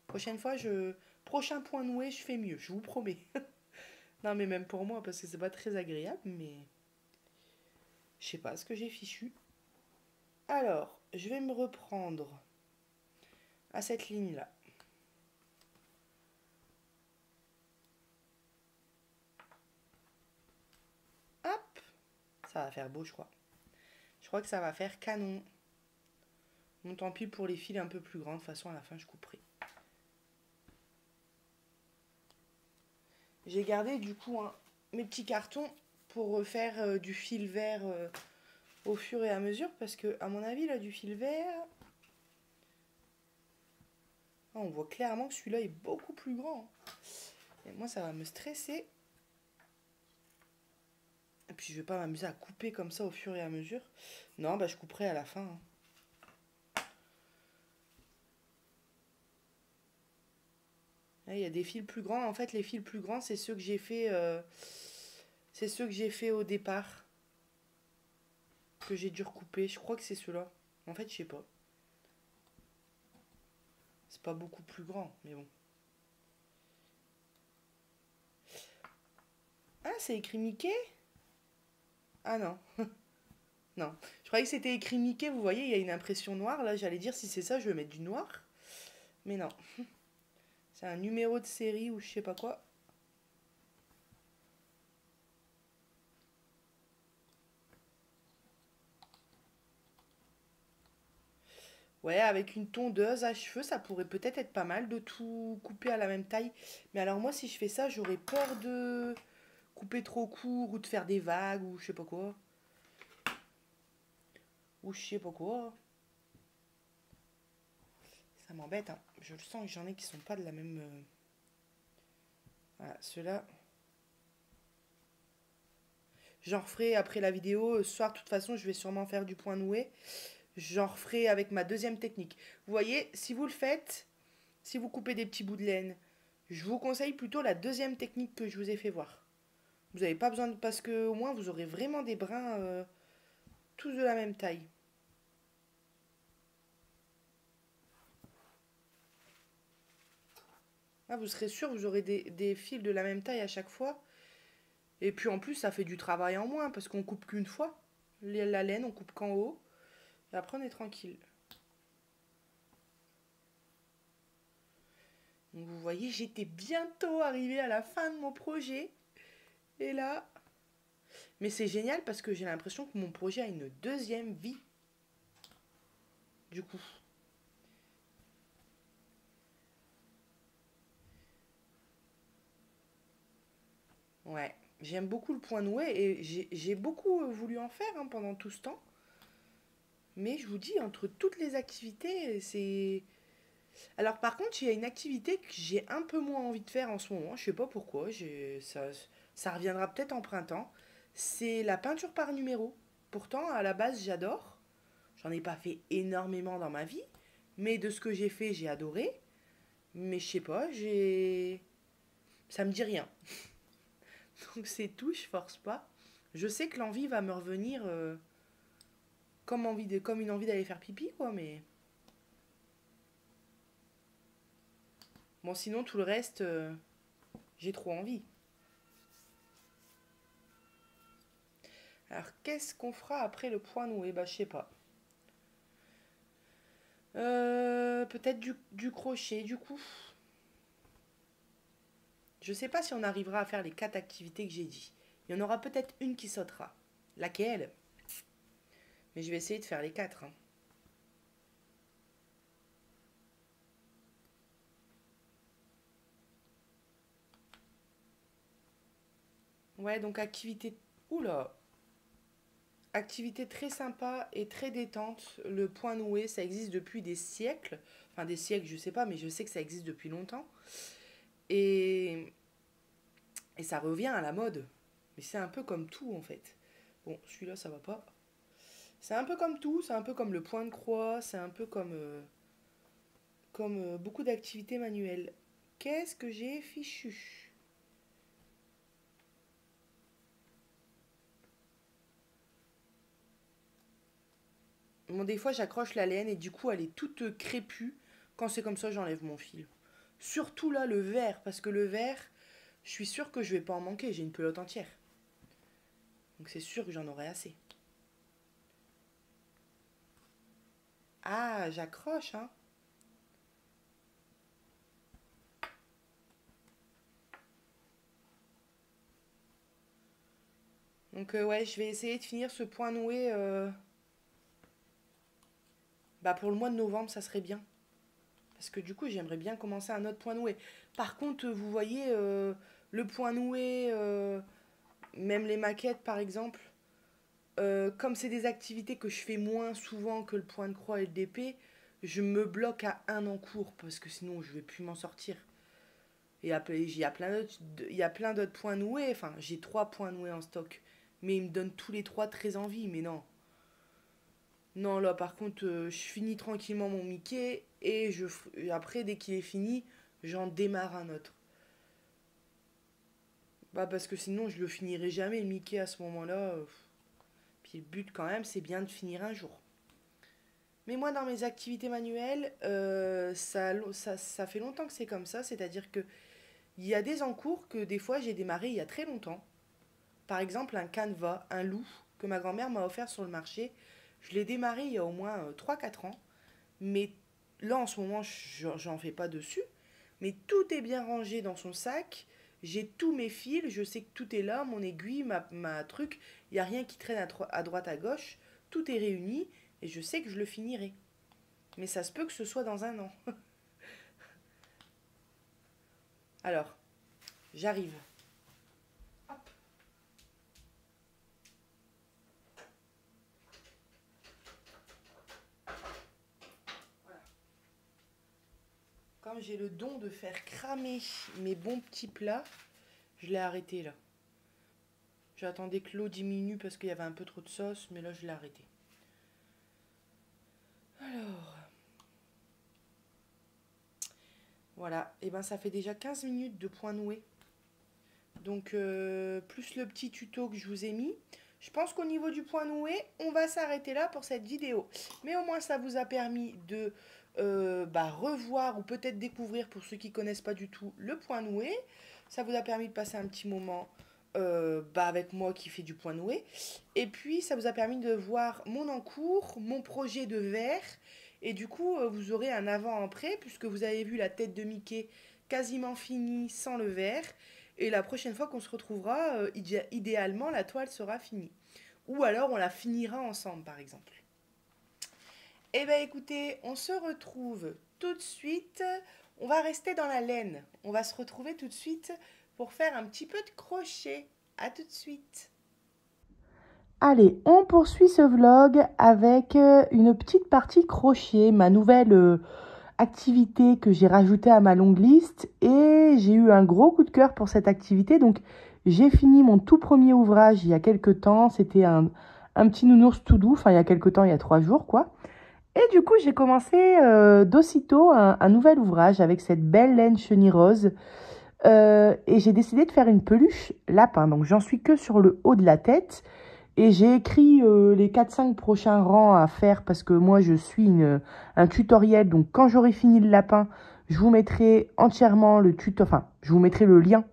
Prochaine fois, prochain point noué, je fais mieux, je vous promets. Non, mais même pour moi, parce que c'est pas très agréable, mais je sais pas ce que j'ai fichu. Alors, je vais me reprendre à cette ligne-là. Hop, ça va faire beau, je crois. Je crois que ça va faire canon. Bon, tant pis pour les fils un peu plus grands. De toute façon, à la fin, je couperai. J'ai gardé du coup mes petits cartons pour refaire du fil vert au fur et à mesure. Parce que, à mon avis, là, du fil vert, On voit clairement que celui-là est beaucoup plus grand. Et moi, ça va me stresser. Et puis, je vais pas m'amuser à couper comme ça au fur et à mesure. Non, bah, je couperai à la fin. Hein. Là, il y a des fils plus grands. En fait, les fils plus grands, c'est ceux que j'ai fait... c'est ceux que j'ai fait au départ. Que j'ai dû recouper. Je crois que c'est ceux-là. En fait, je sais pas. C'est pas beaucoup plus grand, mais bon. Ah, c'est écrit Mickey? Ah non. Non. Je croyais que c'était écrit Mickey. Vous voyez, il y a une impression noire. Là, j'allais dire si c'est ça, je vais mettre du noir. Mais non. C'est un numéro de série ou je sais pas quoi. Ouais, avec une tondeuse à cheveux, ça pourrait peut-être être pas mal de tout couper à la même taille. Mais alors moi, si je fais ça, j'aurais peur de couper trop court ou de faire des vagues ou je sais pas quoi. Ou je sais pas quoi. Ça m'embête, hein. Je le sens que j'en ai qui sont pas de la même... Voilà, ceux-là... J'en referai après la vidéo. Ce soir, de toute façon, je vais sûrement faire du point noué. J'en referai avec ma deuxième technique. Vous voyez, si vous le faites, si vous coupez des petits bouts de laine, je vous conseille plutôt la deuxième technique que je vous ai fait voir. Vous n'avez pas besoin de... Parce que au moins, vous aurez vraiment des brins tous de la même taille. Là, vous serez sûr, vous aurez des fils de la même taille à chaque fois. Et puis en plus, ça fait du travail en moins parce qu'on coupe qu'une fois. La laine, on coupe qu'en haut. Et après, on est tranquille. Donc vous voyez, j'étais bientôt arrivée à la fin de mon projet. Et là... Mais c'est génial parce que j'ai l'impression que mon projet a une deuxième vie. Du coup. Ouais. J'aime beaucoup le point noué et j'ai beaucoup voulu en faire hein, pendant tout ce temps. Mais je vous dis, entre toutes les activités, c'est... Alors par contre, il y a une activité que j'ai un peu moins envie de faire en ce moment. Je sais pas pourquoi. Ça reviendra peut-être en printemps. C'est la peinture par numéro. Pourtant, à la base, j'adore. J'en ai pas fait énormément dans ma vie. Mais de ce que j'ai fait, j'ai adoré. Mais je sais pas, ça me dit rien. Donc c'est tout, je force pas. Je sais que l'envie va me revenir comme une envie d'aller faire pipi, quoi, mais... Bon, sinon, tout le reste, j'ai trop envie. Alors, qu'est-ce qu'on fera après le point noué? Bah, je sais pas. Peut-être du crochet, du coup. Je sais pas si on arrivera à faire les 4 activités que j'ai dit. Il y en aura peut-être une qui sautera. Laquelle? Mais je vais essayer de faire les 4. Hein. Ouais, donc activité... Oula! Activité très sympa et très détente. Le point noué, ça existe depuis des siècles. Enfin, des siècles, je sais pas, mais je sais que ça existe depuis longtemps. Et, et ça revient à la mode. Mais c'est un peu comme tout, en fait. Bon, celui-là, ça va pas. C'est un peu comme tout. C'est un peu comme le point de croix. C'est un peu comme beaucoup d'activités manuelles. Qu'est-ce que j'ai fichu? Bon, des fois, j'accroche la laine et du coup, elle est toute crépue. Quand c'est comme ça, j'enlève mon fil. Surtout là, le vert, parce que le vert, je suis sûre que je vais pas en manquer. J'ai une pelote entière. Donc c'est sûr que j'en aurai assez. Ah, j'accroche, hein. Donc ouais, je vais essayer de finir ce point noué. Bah pour le mois de novembre, ça serait bien. Parce que du coup, j'aimerais bien commencer un autre point noué. Par contre, vous voyez, le point noué, même les maquettes par exemple, comme c'est des activités que je fais moins souvent que le point de croix et le d'épée, je me bloque à un en cours parce que sinon je vais plus m'en sortir. Et il y a plein d'autres points noués. Enfin, j'ai 3 points noués en stock. Mais ils me donnent tous les 3 très envie. Mais non. Non, là, par contre, je finis tranquillement mon Mickey. Et après, dès qu'il est fini, j'en démarre un autre. Bah, parce que sinon, je le finirai jamais, le Mickey, à ce moment-là. Puis le but, quand même, c'est bien de finir un jour. Mais moi, dans mes activités manuelles, ça fait longtemps que c'est comme ça. C'est-à-dire que il y a des encours que des fois, j'ai démarré il y a très longtemps. Par exemple, un canevas, un loup, que ma grand-mère m'a offert sur le marché. Je l'ai démarré il y a au moins 3 4 ans. Mais là, en ce moment, j'en fais pas dessus. Mais tout est bien rangé dans son sac. J'ai tous mes fils. Je sais que tout est là. Mon aiguille, ma truc. Il n'y a rien qui traîne à droite, à gauche. Tout est réuni. Et je sais que je le finirai. Mais ça se peut que ce soit dans un an. Alors, j'arrive. Hop. Voilà. Comme j'ai le don de faire cramer mes bons petits plats, je l'ai arrêté là. J'attendais que l'eau diminue parce qu'il y avait un peu trop de sauce, mais là je l'ai arrêté. Alors, voilà, et ben ça fait déjà 15 minutes de point noué. Donc, plus le petit tuto que je vous ai mis. Je pense qu'au niveau du point noué, on va s'arrêter là pour cette vidéo. Mais au moins, ça vous a permis de revoir ou peut-être découvrir, pour ceux qui ne connaissent pas du tout, le point noué. Ça vous a permis de passer un petit moment avec moi qui fait du point noué. Et puis, ça vous a permis de voir mon encours, mon projet de verre. Et du coup, vous aurez un avant-après, puisque vous avez vu la tête de Mickey quasiment finie sans le verre. Et la prochaine fois qu'on se retrouvera, idéalement, la toile sera finie. Ou alors, on la finira ensemble, par exemple. Eh bien, écoutez, on se retrouve tout de suite. On va rester dans la laine. On va se retrouver tout de suite pour faire un petit peu de crochet. À tout de suite. Allez, on poursuit ce vlog avec une petite partie crochet, ma nouvelle activité que j'ai rajoutée à ma longue liste. Et j'ai eu un gros coup de cœur pour cette activité. Donc, j'ai fini mon tout premier ouvrage il y a quelques temps. C'était un petit nounours tout doux. Enfin, il y a quelques temps, il y a 3 jours, quoi. Et du coup, j'ai commencé d'aussitôt un nouvel ouvrage avec cette belle laine chenille rose. Et j'ai décidé de faire une peluche lapin. Donc, j'en suis que sur le haut de la tête. Et j'ai écrit les 4-5 prochains rangs à faire parce que moi, je suis un tutoriel. Donc, quand j'aurai fini le lapin, je vous mettrai entièrement le tuto. Enfin, je vous mettrai le lien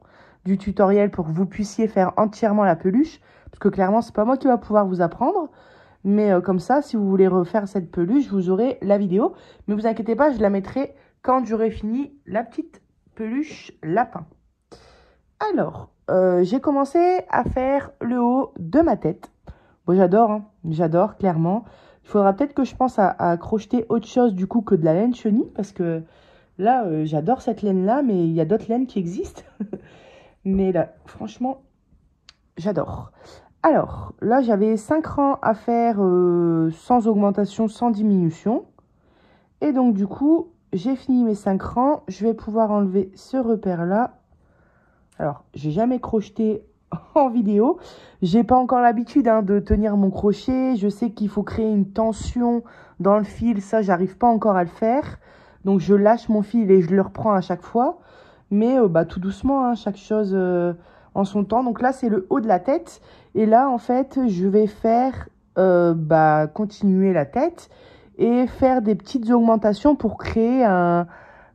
du tutoriel pour que vous puissiez faire entièrement la peluche. Parce que clairement, c'est pas moi qui va pouvoir vous apprendre. Mais comme ça, si vous voulez refaire cette peluche, vous aurez la vidéo. Mais vous inquiétez pas, je la mettrai quand j'aurai fini la petite peluche lapin. Alors, j'ai commencé à faire le haut de ma tête. Bon, j'adore, hein, j'adore, clairement. Il faudra peut-être que je pense à crocheter autre chose du coup que de la laine chenille. Parce que là, j'adore cette laine-là, mais il y a d'autres laines qui existent. Mais là, franchement, j'adore. Alors, là, j'avais 5 rangs à faire sans augmentation, sans diminution. Et donc, du coup, j'ai fini mes 5 rangs. Je vais pouvoir enlever ce repère-là. Alors, j'ai jamais crocheté en vidéo. J'ai pas encore l'habitude de tenir mon crochet. Je sais qu'il faut créer une tension dans le fil. Ça, j'arrive pas encore à le faire. Donc, je lâche mon fil et je le reprends à chaque fois. Mais tout doucement, hein, chaque chose en son temps. Donc là, c'est le haut de la tête. Et là, en fait, je vais faire continuer la tête et faire des petites augmentations pour créer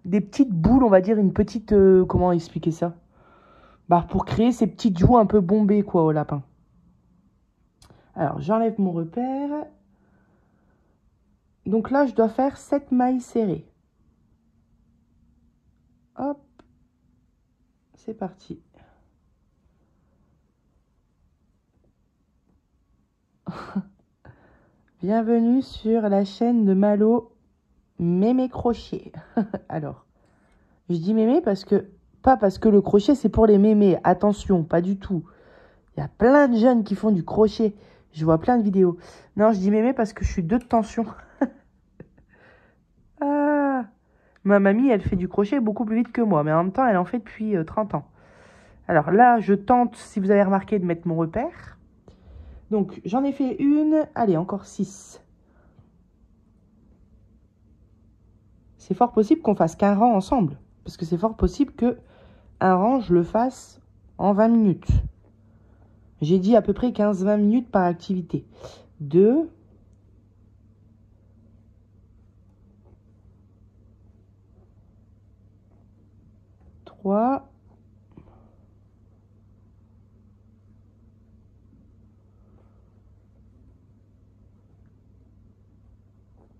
des petites boules, on va dire, une petite... comment expliquer ça? Pour créer ces petites joues un peu bombées, quoi, au lapin. Alors, j'enlève mon repère. Donc là, je dois faire 7 mailles serrées. Hop. C'est parti. Bienvenue sur la chaîne de Malo Mémé Crochet. Alors, je dis mémé parce que... Pas parce que le crochet, c'est pour les mémés. Attention, pas du tout. Il y a plein de jeunes qui font du crochet. Je vois plein de vidéos. Non, je dis mémé parce que je suis 2 de tension. Ma mamie, elle fait du crochet beaucoup plus vite que moi, mais en même temps, elle en fait depuis 30 ans. Alors là, je tente, si vous avez remarqué, de mettre mon repère. Donc, j'en ai fait une. Allez, encore 6. C'est fort possible qu'on fasse qu'un rang ensemble. Parce que c'est fort possible que un rang, je le fasse en 20 minutes. J'ai dit à peu près 15-20 minutes par activité. 2. 3.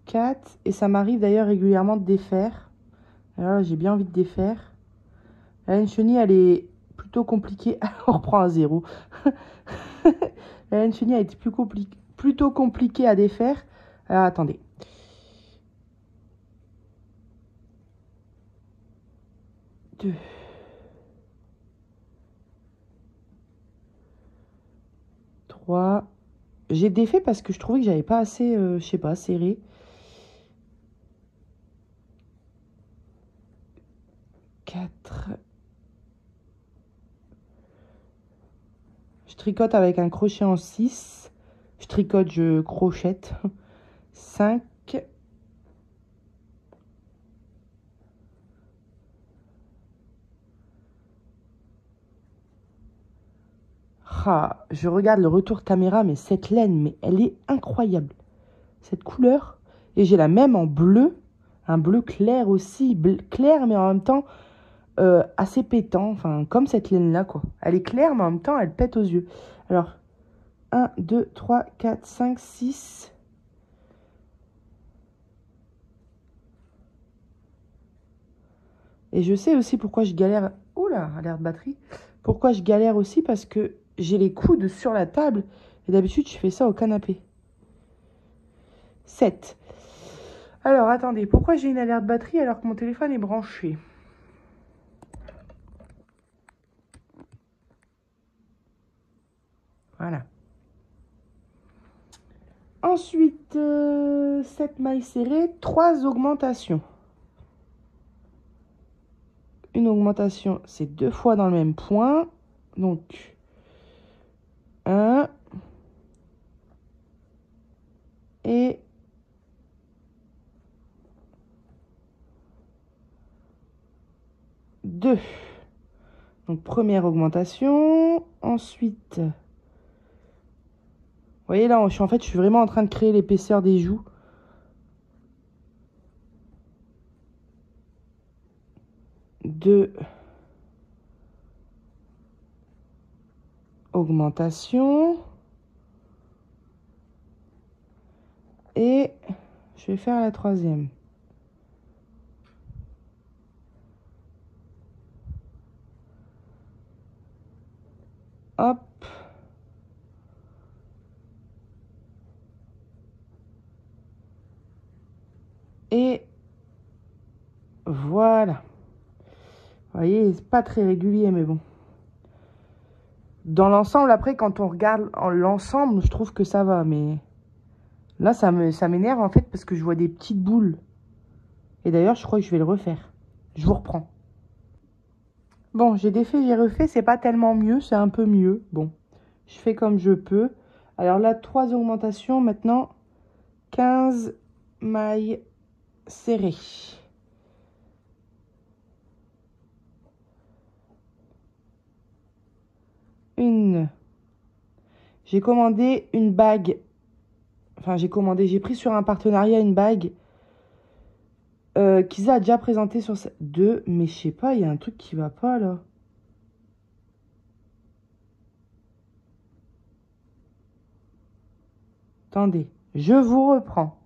4. Et ça m'arrive d'ailleurs régulièrement de défaire. Alors là, j'ai bien envie de défaire. La laine chenille, elle est plutôt compliquée. On reprend à 0. La laine chenille a été plutôt compliquée à défaire. Alors attendez. 2. 3. J'ai défait parce que je trouvais que j'avais pas assez, je sais pas, serré. 4. Je tricote avec un crochet en 6. Je tricote, je crochette. 5. Ah, je regarde le retour caméra, mais cette laine, mais elle est incroyable. Cette couleur. Et j'ai la même en bleu. Un bleu clair aussi. Clair, mais en même temps assez pétant. Enfin, comme cette laine-là, quoi. Elle est claire, mais en même temps, elle pète aux yeux. Alors, 1, 2, 3, 4, 5, 6. Et je sais aussi pourquoi je galère. Oula, alerte batterie. Pourquoi je galère aussi, parce que j'ai les coudes sur la table. Et d'habitude, je fais ça au canapé. 7. Alors, attendez. Pourquoi j'ai une alerte batterie alors que mon téléphone est branché? Voilà. Ensuite, 7 mailles serrées, 3 augmentations. Une augmentation, c'est 2 fois dans le même point. Donc, 1 et 2. Donc, première augmentation. Ensuite, vous voyez là, en fait, je suis vraiment en train de créer l'épaisseur des joues. 2 augmentations. Et je vais faire la troisième. Hop. Et voilà. Vous voyez, c'est pas très régulier, mais bon. Dans l'ensemble, après, quand on regarde l'ensemble, je trouve que ça va, mais là, ça m'énerve, en fait, parce que je vois des petites boules. Et d'ailleurs, je crois que je vais le refaire. Je vous reprends. Bon, j'ai défait, j'ai refait, c'est pas tellement mieux, c'est un peu mieux. Bon, je fais comme je peux. Alors là, 3 augmentations, maintenant, 15 mailles serrées. J'ai commandé une bague. Enfin, j'ai pris sur un partenariat une bague qu'Isa a déjà présentée sur 2. Mais je sais pas, il y a un truc qui va pas là. Attendez, je vous reprends.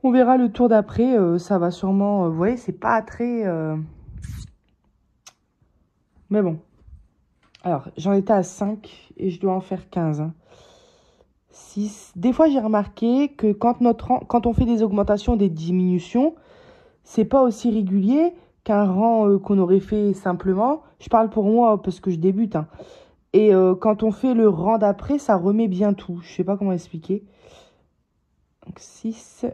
On verra le tour d'après, ça va sûrement... vous voyez, c'est pas très... Mais bon. Alors, j'en étais à 5 et je dois en faire 15. Hein. 6. Des fois, j'ai remarqué que quand on fait des augmentations, des diminutions, c'est pas aussi régulier qu'un rang qu'on aurait fait simplement. Je parle pour moi parce que je débute. Hein. Et quand on fait le rang d'après, ça remet bien tout. Je sais pas comment expliquer. Donc, 6...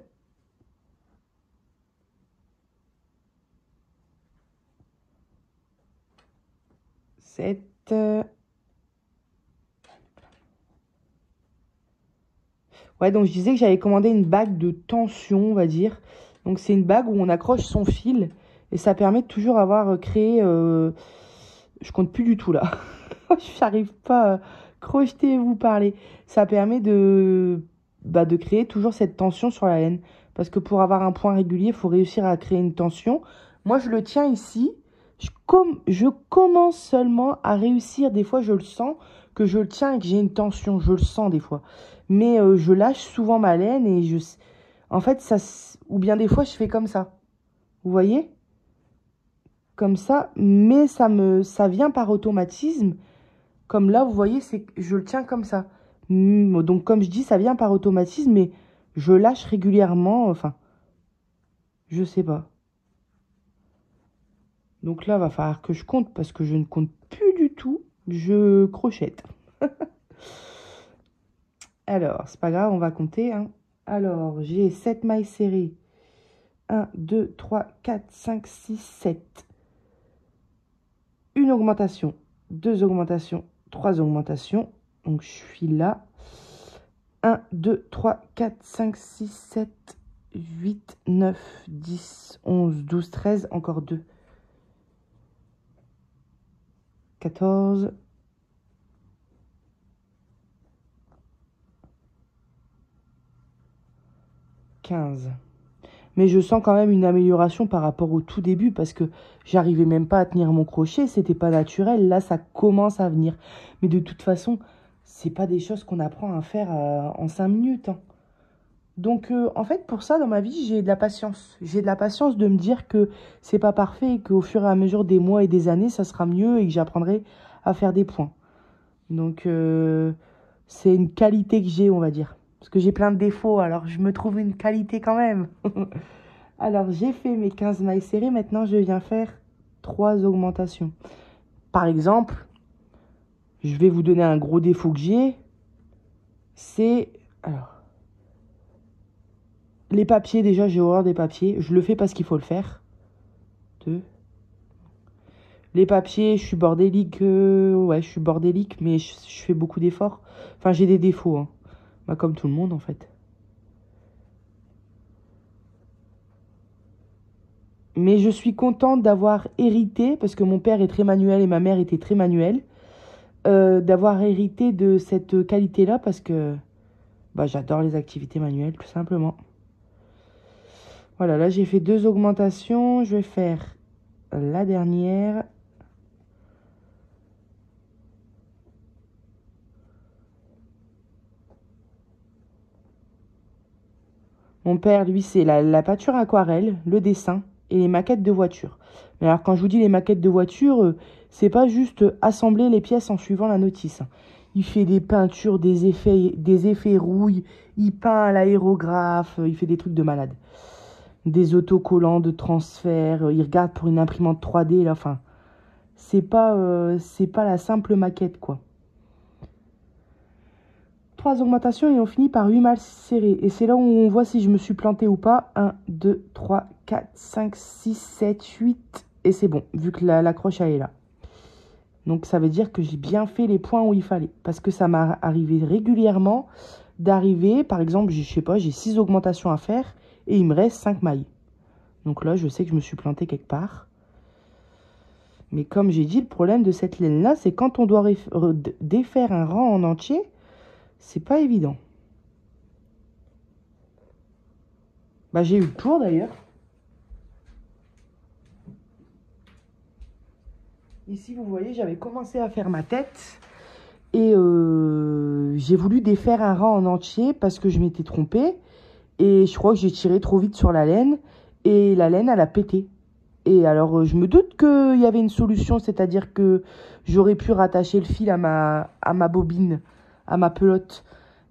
7. Ouais, donc je disais que j'avais commandé une bague de tension, on va dire. Donc c'est une bague où on accroche son fil et ça permet de toujours avoir créé... Je compte plus du tout là. Je n'arrive pas à crocheter et vous parler. Ça permet de créer toujours cette tension sur la laine. Parce que pour avoir un point régulier, il faut réussir à créer une tension. Moi, je le tiens ici. Je commence seulement à réussir. Des fois, je le sens que je le tiens et que j'ai une tension. Je le sens des fois. Mais je lâche souvent ma laine et en fait, ça... Ou bien des fois, je fais comme ça. Vous voyez ? Comme ça. Mais ça vient par automatisme. Comme là, vous voyez, je le tiens comme ça. Donc, comme je dis, ça vient par automatisme, mais je lâche régulièrement. Enfin, je sais pas. Donc là, va falloir que je compte parce que je ne compte plus du tout. Je crochette. Alors, c'est pas grave, on va compter. Hein. Alors, j'ai 7 mailles serrées. 1, 2, 3, 4, 5, 6, 7. Une augmentation, 2 augmentations, 3 augmentations. Donc, je suis là. 1, 2, 3, 4, 5, 6, 7, 8, 9, 10, 11, 12, 13. Encore 2. 14. 15. Mais je sens quand même une amélioration par rapport au tout début parce que j'arrivais même pas à tenir mon crochet, c'était pas naturel. Là, ça commence à venir. Mais de toute façon, c'est pas des choses qu'on apprend à faire en 5 minutes. Hein. Donc, en fait, pour ça, dans ma vie, j'ai de la patience. J'ai de la patience de me dire que c'est pas parfait et qu'au fur et à mesure des mois et des années, ça sera mieux et que j'apprendrai à faire des points. Donc, c'est une qualité que j'ai, on va dire. Parce que j'ai plein de défauts, alors je me trouve une qualité quand même. Alors, j'ai fait mes 15 mailles serrées. Maintenant, je viens faire 3 augmentations. Par exemple, je vais vous donner un gros défaut que j'ai. C'est... Alors, les papiers, déjà, j'ai horreur des papiers. Je le fais parce qu'il faut le faire. 2. Les papiers, je suis bordélique. Ouais, je suis bordélique, mais je fais beaucoup d'efforts. Enfin, j'ai des défauts. Hein. Bah, comme tout le monde, en fait. Mais je suis contente d'avoir hérité, parce que mon père est très manuel et ma mère était très manuelle, d'avoir hérité de cette qualité-là, parce que bah, j'adore les activités manuelles, tout simplement. Voilà, là j'ai fait 2 augmentations, je vais faire la dernière. Mon père, lui, c'est la peinture aquarelle, le dessin et les maquettes de voitures. Mais alors, quand je vous dis les maquettes de voitures, c'est pas juste assembler les pièces en suivant la notice. Il fait des peintures, des effets rouille, il peint à l'aérographe, il fait des trucs de malade. Des autocollants de transfert, il regarde pour une imprimante 3D, là, enfin, c'est pas la simple maquette, quoi. 3 augmentations et on finit par 8 mailles serrées. Et c'est là où on voit si je me suis plantée ou pas. 1, 2, 3, 4, 5, 6, 7, 8. Et c'est bon, vu que la croche elle est là. Donc ça veut dire que j'ai bien fait les points où il fallait. Parce que ça m'est arrivé régulièrement d'arriver, par exemple, je sais pas, j'ai 6 augmentations à faire et il me reste 5 mailles. Donc là, je sais que je me suis plantée quelque part. Mais comme j'ai dit, le problème de cette laine-là, c'est quand on doit défaire un rang en entier, c'est pas évident. Bah, j'ai eu le tour d'ailleurs. Ici, vous voyez, j'avais commencé à faire ma tête. Et j'ai voulu défaire un rang en entier parce que je m'étais trompée. Et je crois que j'ai tiré trop vite sur la laine. Et la laine, elle a pété. Et alors, je me doute qu'il y avait une solution. C'est-à-dire que j'aurais pu rattacher le fil à ma bobine, à ma pelote.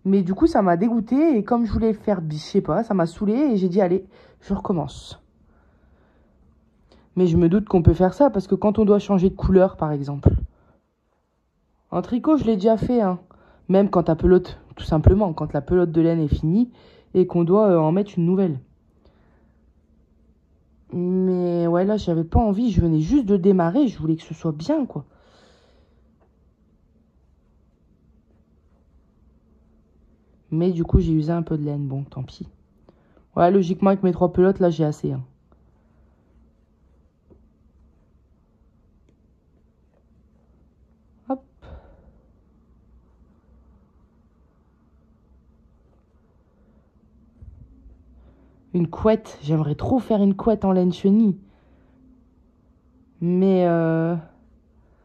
Mais du coup, ça m'a dégoûtée. Et comme je voulais faire, je sais pas, ça m'a saoulée. Et j'ai dit, allez, je recommence. Mais je me doute qu'on peut faire ça. Parce que quand on doit changer de couleur, par exemple. En tricot, je l'ai déjà fait. Hein. Même quand ta pelote, tout simplement, quand la pelote de laine est finie. Et qu'on doit en mettre une nouvelle. Mais ouais, là, j'avais pas envie. Je venais juste de démarrer. Je voulais que ce soit bien, quoi. Mais du coup, j'ai usé un peu de laine. Bon, tant pis. Ouais, logiquement, avec mes 3 pelotes, là, j'ai assez. Hein. Hop. Une couette. J'aimerais trop faire une couette en laine chenille. Mais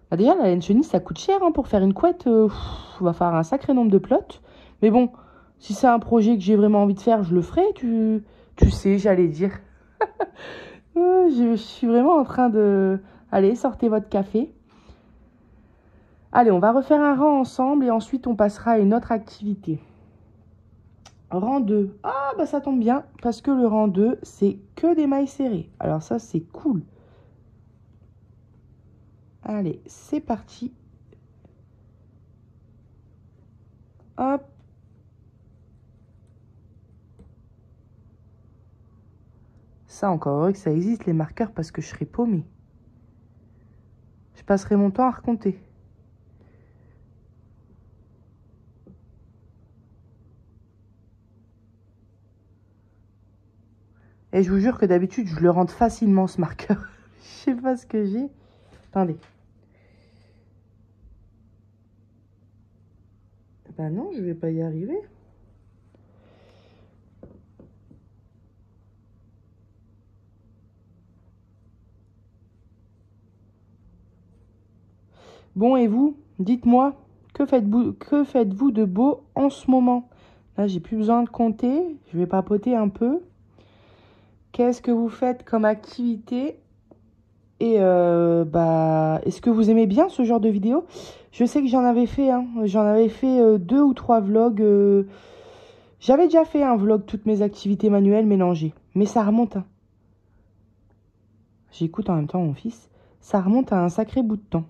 bah déjà, la laine chenille, ça coûte cher hein, pour faire une couette. Va falloir un sacré nombre de plots. Mais bon, si c'est un projet que j'ai vraiment envie de faire, je le ferai. Tu sais, j'allais dire. Je suis vraiment en train de... Allez, sortez votre café. Allez, on va refaire un rang ensemble et ensuite on passera à une autre activité. Rang 2. Ah, bah ça tombe bien parce que le rang 2, c'est que des mailles serrées. Alors ça, c'est cool. Allez, c'est parti. Hop. Ça, encore heureux que ça existe, les marqueurs, parce que je serai paumée. Je passerai mon temps à recompter. Et je vous jure que d'habitude, je le rentre facilement, ce marqueur. Je sais pas ce que j'ai. Attendez. Bah non, je vais pas y arriver. Bon, et vous, dites-moi, que faites-vous de beau en ce moment? Là, j'ai plus besoin de compter. Je vais papoter un peu. Qu'est-ce que vous faites comme activité? Et bah, est-ce que vous aimez bien ce genre de vidéo? Je sais que j'en avais fait, hein. J'en avais fait 2 ou 3 vlogs. J'avais déjà fait un vlog, toutes mes activités manuelles mélangées. Mais ça remonte. Hein. J'écoute en même temps mon fils. Ça remonte à un sacré bout de temps.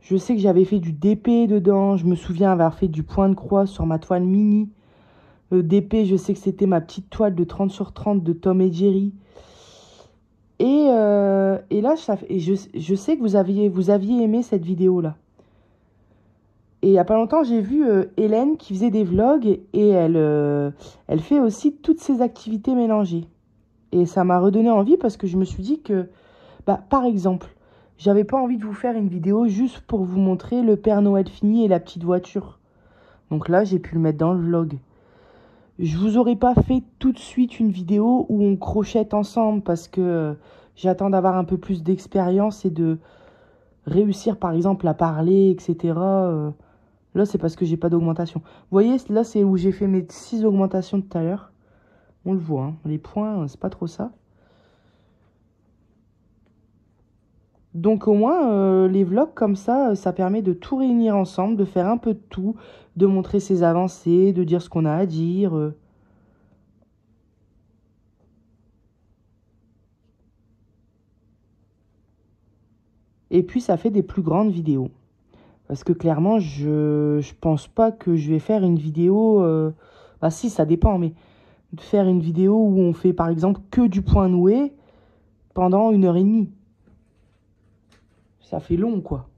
Je sais que j'avais fait du DP dedans. Je me souviens avoir fait du point de croix sur ma toile mini. DP, je sais que c'était ma petite toile de 30 sur 30 de Tom et Jerry. Et là, je sais que vous aviez aimé cette vidéo-là. Et il n'y a pas longtemps, j'ai vu Hélène qui faisait des vlogs et elle fait aussi toutes ses activités mélangées. Et ça m'a redonné envie parce que je me suis dit que, bah, par exemple, j'avais pas envie de vous faire une vidéo juste pour vous montrer le Père Noël fini et la petite voiture. Donc là, j'ai pu le mettre dans le vlog. Je vous aurais pas fait tout de suite une vidéo où on crochette ensemble parce que j'attends d'avoir un peu plus d'expérience et de réussir par exemple à parler, etc. Là, c'est parce que j'ai pas d'augmentation. Vous voyez, là, c'est où j'ai fait mes 6 augmentations tout à l'heure. On le voit, hein. Les points, c'est pas trop ça. Donc au moins, les vlogs comme ça permet de tout réunir ensemble, de faire un peu de tout, de montrer ses avancées, de dire ce qu'on a à dire. Et puis, ça fait des plus grandes vidéos. Parce que clairement, je pense pas que je vais faire une vidéo... Bah si, ça dépend, mais de faire une vidéo où on fait par exemple que du point noué pendant 1h30. Ça fait long, quoi.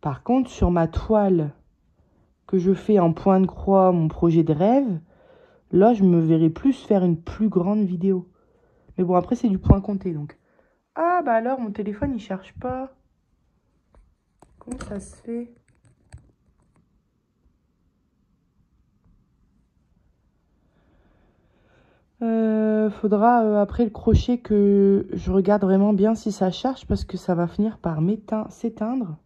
Par contre, sur ma toile que je fais en point de croix, mon projet de rêve, là, je me verrais plus faire une plus grande vidéo. Mais bon, après, c'est du point compté, donc. Ah, bah alors, mon téléphone, il cherche pas. Comment ça se fait? Faudra après le crochet que je regarde vraiment bien si ça charge parce que ça va finir par s'éteindre.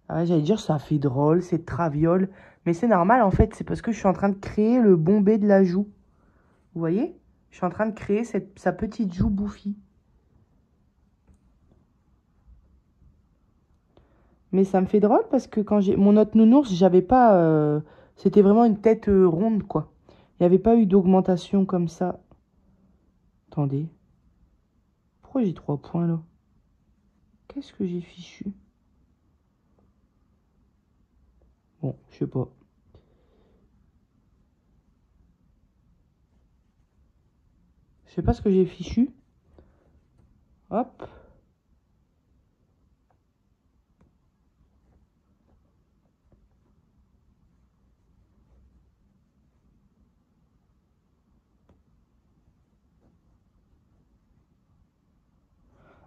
Ah ouais, j'allais dire ça fait drôle, c'est traviole, mais c'est normal en fait, c'est parce que je suis en train de créer le bombé de la joue. Vous voyez? Je suis en train de créer sa petite joue bouffie. Mais ça me fait drôle parce que quand j'ai mon autre nounours, j'avais pas... c'était vraiment une tête ronde, quoi. Il n'y avait pas eu d'augmentation comme ça. Attendez. Pourquoi j'ai 3 points, là? Qu'est-ce que j'ai fichu? Bon, je sais pas. Je sais pas ce que j'ai fichu. Hop.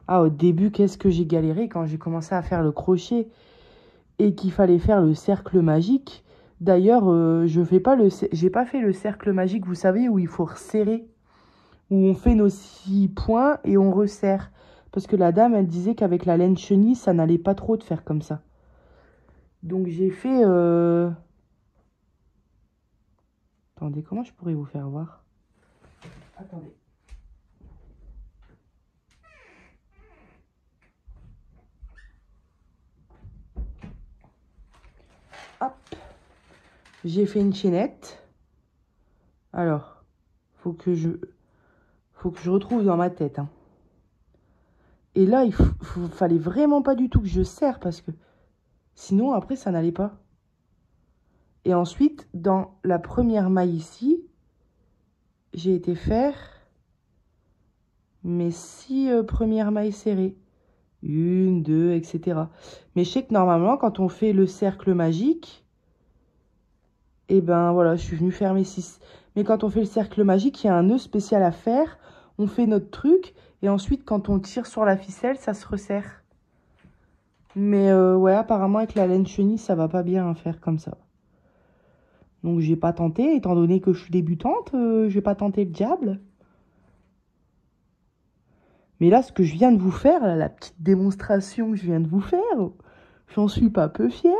Ah, au début, qu'est-ce que j'ai galéré quand j'ai commencé à faire le crochet et qu'il fallait faire le cercle magique. D'ailleurs, j'ai pas fait le cercle magique, vous savez, où il faut resserrer, où on fait nos 6 points et on resserre. Parce que la dame, elle disait qu'avec la laine chenille, ça n'allait pas trop de faire comme ça. Donc j'ai fait... Attendez, comment je pourrais vous faire voir? Attendez. Hop. J'ai fait une chaînette. Alors, faut que je retrouve dans ma tête. Hein. Et là, fallait vraiment pas du tout que je serre parce que sinon, après, ça n'allait pas. Et ensuite, dans la première maille ici, j'ai été faire mes 6 premières mailles serrées. 1, 2, etc. Mais je sais que normalement, quand on fait le cercle magique, et ben voilà, je suis venue faire mes 6. Mais quand on fait le cercle magique, il y a un nœud spécial à faire. On fait notre truc. Et ensuite, quand on tire sur la ficelle, ça se resserre. Mais ouais, apparemment, avec la laine chenille, ça va pas bien à faire comme ça. Donc, j'ai pas tenté. Étant donné que je suis débutante, je vais pas tenter le diable. Mais là, ce que je viens de vous faire, là, la petite démonstration que je viens de vous faire, j'en suis pas peu fière.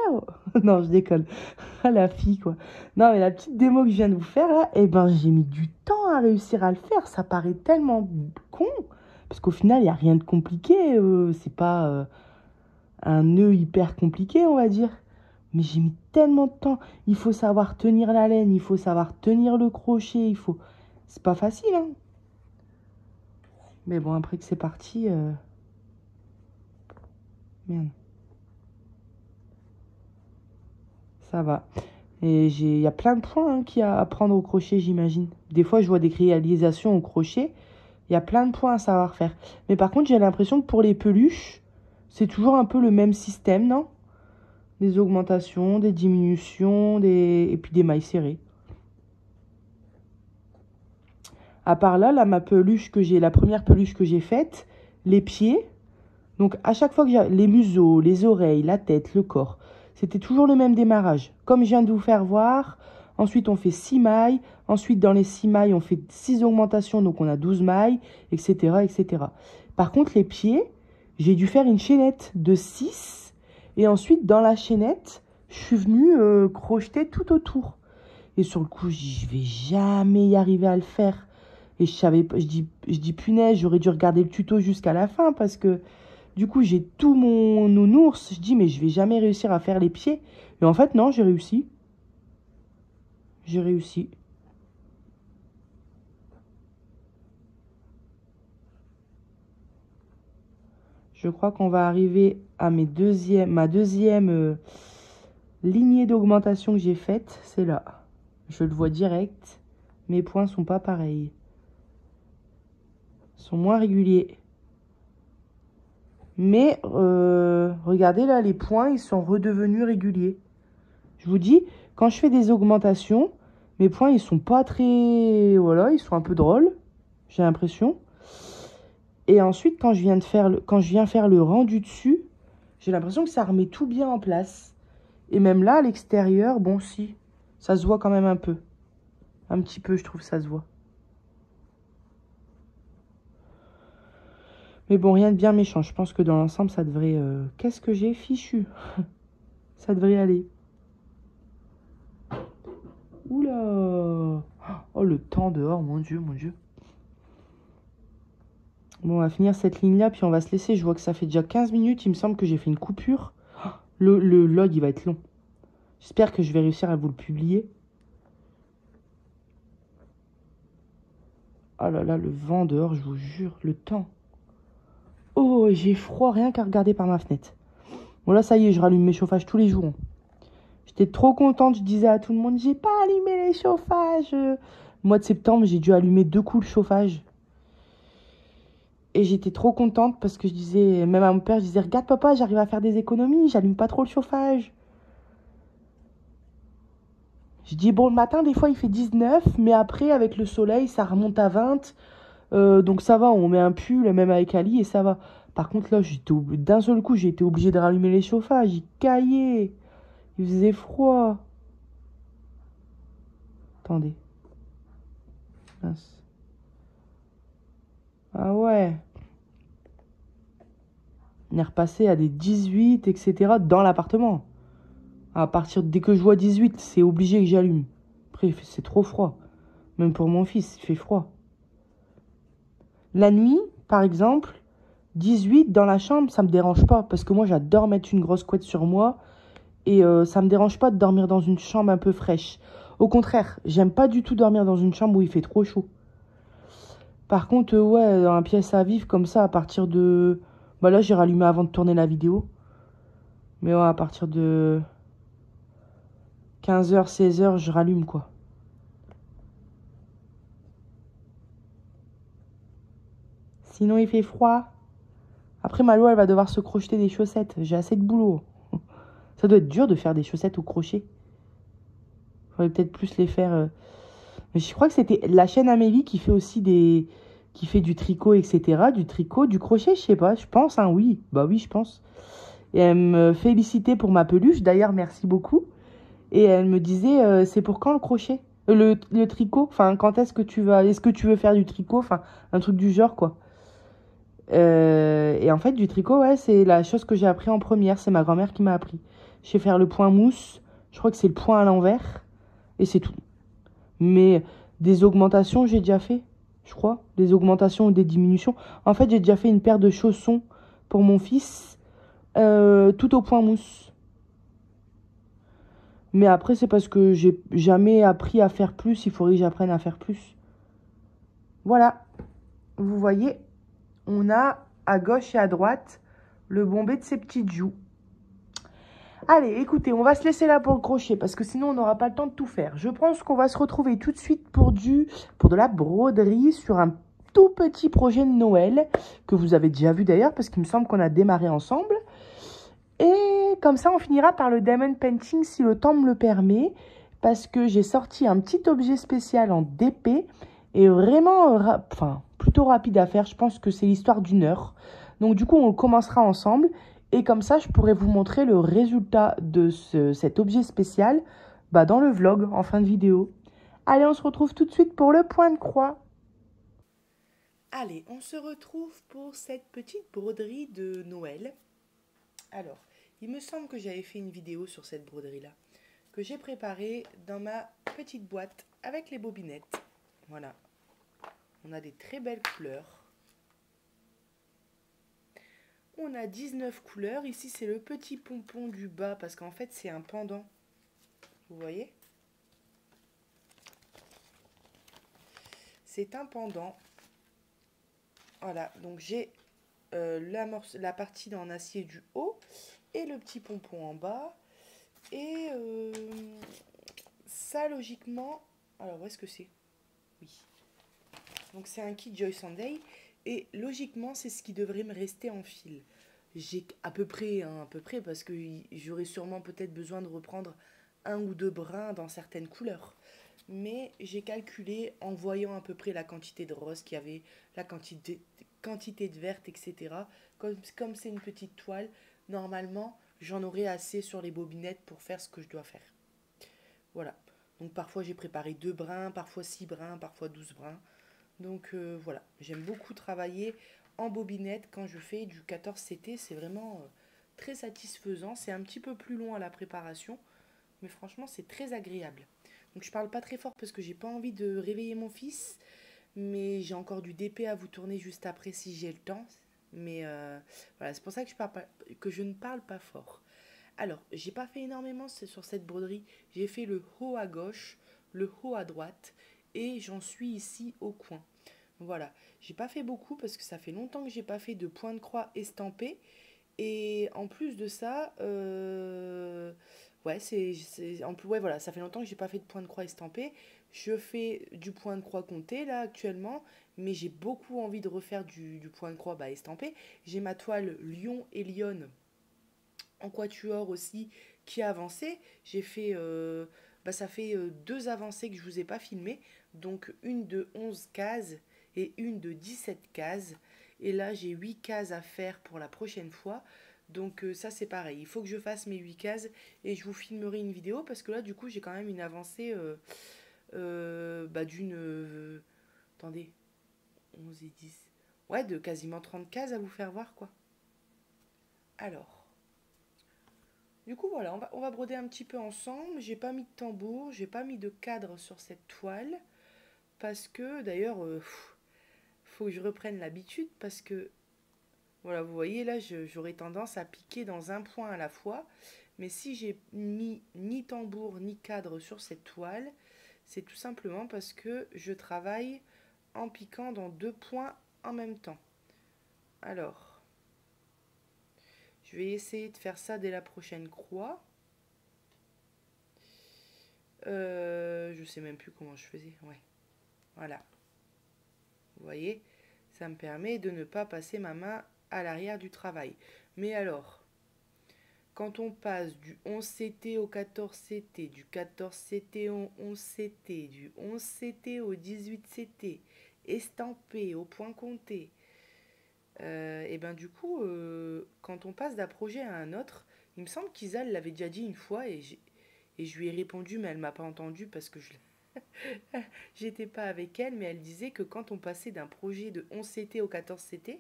Non, je déconne. Ah, la fille, quoi. Non, mais la petite démo que je viens de vous faire, là, eh ben, j'ai mis du temps à réussir à le faire. Ça paraît tellement con. Parce qu'au final, il n'y a rien de compliqué. C'est pas un nœud hyper compliqué, on va dire. Mais j'ai mis tellement de temps. Il faut savoir tenir la laine, il faut savoir tenir le crochet, il faut... C'est pas facile, hein. Mais bon, après que c'est parti... Merde. Ça va. Et il y a plein de points hein, qu'il y a à apprendre au crochet, j'imagine. Des fois, je vois des réalisations au crochet. Il y a plein de points à savoir faire. Mais par contre, j'ai l'impression que pour les peluches, c'est toujours un peu le même système, non? Des augmentations, des diminutions, et puis des mailles serrées. À part là, ma peluche que j'ai, la première peluche que j'ai faite, les pieds. Donc, à chaque fois que j'ai les museaux, les oreilles, la tête, le corps, c'était toujours le même démarrage. Comme je viens de vous faire voir, ensuite on fait 6 mailles. Ensuite, dans les 6 mailles, on fait 6 augmentations, donc on a 12 mailles, etc., etc. Par contre, les pieds, j'ai dû faire une chaînette de 6. Et ensuite, dans la chaînette, je suis venue crocheter tout autour. Et sur le coup, je vais jamais y arriver à le faire. Et je dis punaise, j'aurais dû regarder le tuto jusqu'à la fin parce que du coup, j'ai tout mon nounours. Je dis, mais je vais jamais réussir à faire les pieds. Et en fait, non, j'ai réussi. J'ai réussi. Je crois qu'on va arriver à ma deuxième lignée d'augmentation que j'ai faite. C'est là. Je le vois direct. Mes points sont pas pareils. Ils sont moins réguliers. Mais regardez là, les points, ils sont redevenus réguliers. Je vous dis, quand je fais des augmentations, mes points, ils sont pas très... Voilà, ils sont un peu drôles, j'ai l'impression. Et ensuite, quand je viens faire le rendu dessus, j'ai l'impression que ça remet tout bien en place. Et même là, à l'extérieur, bon, si, ça se voit quand même un peu. Un petit peu, je trouve, ça se voit. Mais bon, rien de bien méchant. Je pense que dans l'ensemble, ça devrait... Qu'est-ce que j'ai fichu? Ça devrait aller. Oula! Oh, le temps dehors, mon Dieu, mon Dieu. Bon, on va finir cette ligne-là, puis on va se laisser. Je vois que ça fait déjà 15 minutes. Il me semble que j'ai fait une coupure. Le log, il va être long. J'espère que je vais réussir à vous le publier. Oh là là, le vent dehors, je vous jure, le temps. Oh, j'ai froid rien qu'à regarder par ma fenêtre. Bon, là, ça y est, je rallume mes chauffages tous les jours. J'étais trop contente, je disais à tout le monde, j'ai pas allumé les chauffages. Mois de septembre, j'ai dû allumer 2 coups le chauffage. Et j'étais trop contente parce que je disais, même à mon père, je disais, regarde papa, j'arrive à faire des économies, j'allume pas trop le chauffage. Je dis, bon, le matin, des fois, il fait 19, mais après, avec le soleil, ça remonte à 20. Donc ça va, on met un pull, même avec Ali, et ça va. Par contre, là, d'un seul coup, j'ai été obligée de rallumer les chauffages. Il caillait. Il faisait froid. Attendez. Mince. Ah ouais. On est repassé à des 18, etc. dans l'appartement. À partir dès que je vois 18, c'est obligé que j'allume. Après, c'est trop froid. Même pour mon fils, il fait froid. La nuit, par exemple, 18 dans la chambre, ça me dérange pas. Parce que moi, j'adore mettre une grosse couette sur moi. Et ça me dérange pas de dormir dans une chambre un peu fraîche. Au contraire, j'aime pas du tout dormir dans une chambre où il fait trop chaud. Par contre, ouais, dans la pièce à vivre comme ça, à partir de... Bah là, j'ai rallumé avant de tourner la vidéo. Mais ouais, à partir de 15h, 16h, je rallume, quoi. Sinon, il fait froid. Après, Malo, elle va devoir se crocheter des chaussettes. J'ai assez de boulot. Ça doit être dur de faire des chaussettes au crochet. Faudrait peut-être plus les faire... Mais je crois que c'était la chaîne Amélie qui fait aussi des... qui fait du tricot, etc. Du tricot, du crochet, je sais pas. Je pense, hein, oui. Bah oui, je pense. Et elle me félicitait pour ma peluche. D'ailleurs, merci beaucoup. Et elle me disait, c'est pour quand le crochet le tricot. Enfin, quand est-ce que tu vas... Est-ce que tu veux faire du tricot? Enfin, un truc du genre, quoi. Et en fait, du tricot, ouais, c'est la chose que j'ai appris en première. C'est ma grand-mère qui m'a appris. Je sais faire le point mousse. Je crois que c'est le point à l'envers. Et c'est tout. Mais des augmentations, j'ai déjà fait, je crois. Des augmentations ou des diminutions. En fait, j'ai déjà fait une paire de chaussons pour mon fils, tout au point mousse. Mais après, c'est parce que j'ai jamais appris à faire plus. Il faudrait que j'apprenne à faire plus. Voilà. Vous voyez, on a à gauche et à droite le bombé de ses petites joues. Allez, écoutez, on va se laisser là pour le crochet parce que sinon on n'aura pas le temps de tout faire. Je pense qu'on va se retrouver tout de suite pour de la broderie sur un tout petit projet de Noël que vous avez déjà vu d'ailleurs parce qu'il me semble qu'on a démarré ensemble. Et comme ça, on finira par le diamond painting si le temps me le permet parce que j'ai sorti un petit objet spécial en DP et vraiment, plutôt rapide à faire. Je pense que c'est l'histoire d'une heure. Donc du coup, on commencera ensemble. Et comme ça, je pourrais vous montrer le résultat de cet objet spécial dans le vlog en fin de vidéo. Allez, on se retrouve tout de suite pour le point de croix. Allez, on se retrouve pour cette petite broderie de Noël. Alors, il me semble que j'avais fait une vidéo sur cette broderie-là, que j'ai préparée dans ma petite boîte avec les bobinettes. Voilà. On a des très belles couleurs. On a 19 couleurs. Ici, c'est le petit pompon du bas parce qu'en fait, c'est un pendant. Vous voyez? C'est un pendant. Voilà, donc j'ai la partie en acier du haut et le petit pompon en bas. Et ça, logiquement... Alors, où est-ce que c'est? Oui. Donc, c'est un kit Joy Sunday. Et logiquement, c'est ce qui devrait me rester en fil. J'ai à peu près, parce que j'aurais sûrement peut-être besoin de reprendre un ou deux brins dans certaines couleurs. Mais j'ai calculé en voyant à peu près la quantité de rose qu'il y avait, la quantité de verte, etc. Comme c'est une petite toile, normalement, j'en aurai assez sur les bobinettes pour faire ce que je dois faire. Voilà. Donc parfois j'ai préparé 2 brins, parfois 6 brins, parfois 12 brins. Donc voilà, j'aime beaucoup travailler en bobinette quand je fais du 14CT, c'est vraiment très satisfaisant. C'est un petit peu plus long à la préparation, mais franchement c'est très agréable. Donc je parle pas très fort parce que j'ai pas envie de réveiller mon fils, mais j'ai encore du DP à vous tourner juste après si j'ai le temps. Mais voilà, c'est pour ça que je ne parle pas fort. Alors, j'ai pas fait énormément sur cette broderie. J'ai fait le haut à gauche, le haut à droite et j'en suis ici au coin. Voilà, j'ai pas fait beaucoup parce que ça fait longtemps que j'ai pas fait de point de croix estampé. Et en plus de ça, Ouais, ouais, voilà, ça fait longtemps que j'ai pas fait de point de croix estampé. Je fais du point de croix compté là actuellement, mais j'ai beaucoup envie de refaire du point de croix estampé. J'ai ma toile Lion et Lionne en quatuor aussi qui a avancé. J'ai fait, ça fait deux avancées que je vous ai pas filmées, donc une de 11 cases et une de 17 cases. Et là, j'ai 8 cases à faire pour la prochaine fois. Donc ça, c'est pareil. Il faut que je fasse mes 8 cases et je vous filmerai une vidéo parce que là, du coup, j'ai quand même une avancée d'une... attendez, 11 et 10. Ouais, de quasiment 30 cases à vous faire voir, quoi. Alors, du coup, voilà, on va broder un petit peu ensemble. J'ai pas mis de tambour, j'ai pas mis de cadre sur cette toile. Parce que, d'ailleurs, faut que je reprenne l'habitude. Parce que, voilà, vous voyez, là, j'aurais tendance à piquer dans un point à la fois. Mais si j'ai mis ni tambour ni cadre sur cette toile, c'est tout simplement parce que je travaille en piquant dans deux points en même temps. Alors, je vais essayer de faire ça dès la prochaine croix. Je sais même plus comment je faisais. Ouais, voilà. Vous voyez, ça me permet de ne pas passer ma main à l'arrière du travail. Mais alors, quand on passe du 11CT au 14CT, du 14CT au 11CT, du 11CT au 18CT, estampé au point compté, et ben du coup, quand on passe d'un projet à un autre, il me semble qu'Isal l'avait déjà dit une fois et je lui ai répondu, mais elle m'a pas entendu parce que j'étais pas avec elle, mais elle disait que quand on passait d'un projet de 11CT au 14CT,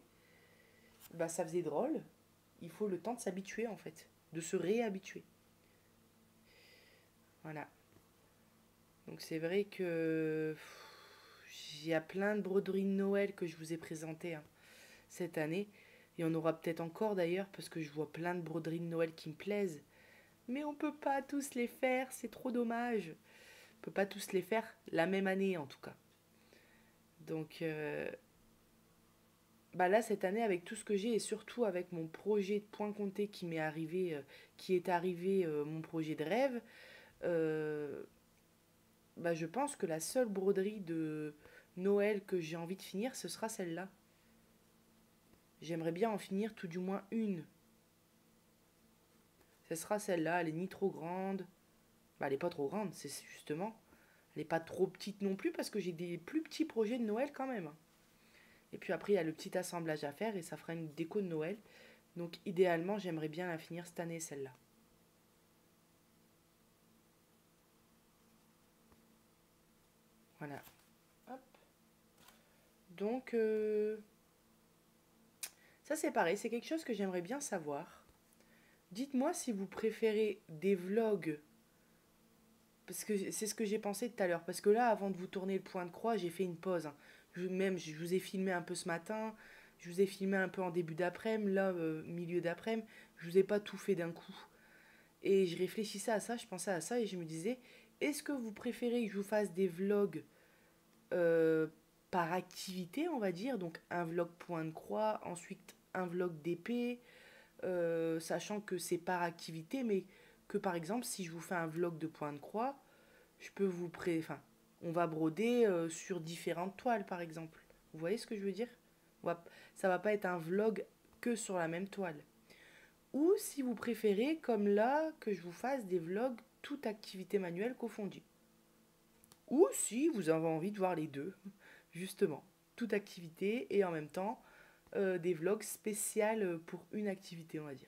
bah ça faisait drôle. Il faut le temps de s'habituer en fait, de se réhabituer. Voilà. Donc c'est vrai que il y a plein de broderies de Noël que je vous ai présentées cette année. Il y en aura peut-être encore d'ailleurs parce que je vois plein de broderies de Noël qui me plaisent. Mais on peut pas tous les faire, c'est trop dommage. On peut pas tous les faire la même année en tout cas. Donc là cette année avec tout ce que j'ai et surtout avec mon projet de point compté qui m'est arrivé, qui est arrivé, mon projet de rêve, euh, je pense que la seule broderie de Noël que j'ai envie de finir, ce sera celle-là. J'aimerais bien en finir tout du moins une. Ce sera celle-là, elle est ni trop grande. Elle est pas trop grande, c'est justement. Elle est pas trop petite non plus parce que j'ai des plus petits projets de Noël quand même. Et puis après, il y a le petit assemblage à faire et ça fera une déco de Noël. Donc idéalement, j'aimerais bien la finir cette année, celle-là. Voilà. Hop. Donc, ça c'est pareil, c'est quelque chose que j'aimerais bien savoir. Dites-moi si vous préférez des vlogs, parce que c'est ce que j'ai pensé tout à l'heure. Parce que là, avant de vous tourner le point de croix, j'ai fait une pause. Je vous ai filmé un peu ce matin, je vous ai filmé un peu en début d'après-midi, là, milieu d'après-midi. Je vous ai pas tout fait d'un coup. Et je réfléchissais à ça, je pensais à ça et je me disais, est-ce que vous préférez que je vous fasse des vlogs euh, par activité, on va dire, donc un vlog point de croix, ensuite un vlog d'épée, sachant que c'est par activité, mais que par exemple, si je vous fais un vlog de point de croix, je peux enfin, on va broder sur différentes toiles, par exemple. Vous voyez ce que je veux dire? Ça va pas être un vlog que sur la même toile. Ou si vous préférez, comme là, que je vous fasse des vlogs toute activité manuelle confondue. Ou si vous avez envie de voir les deux, justement, toute activité et en même temps des vlogs spéciaux pour une activité, on va dire.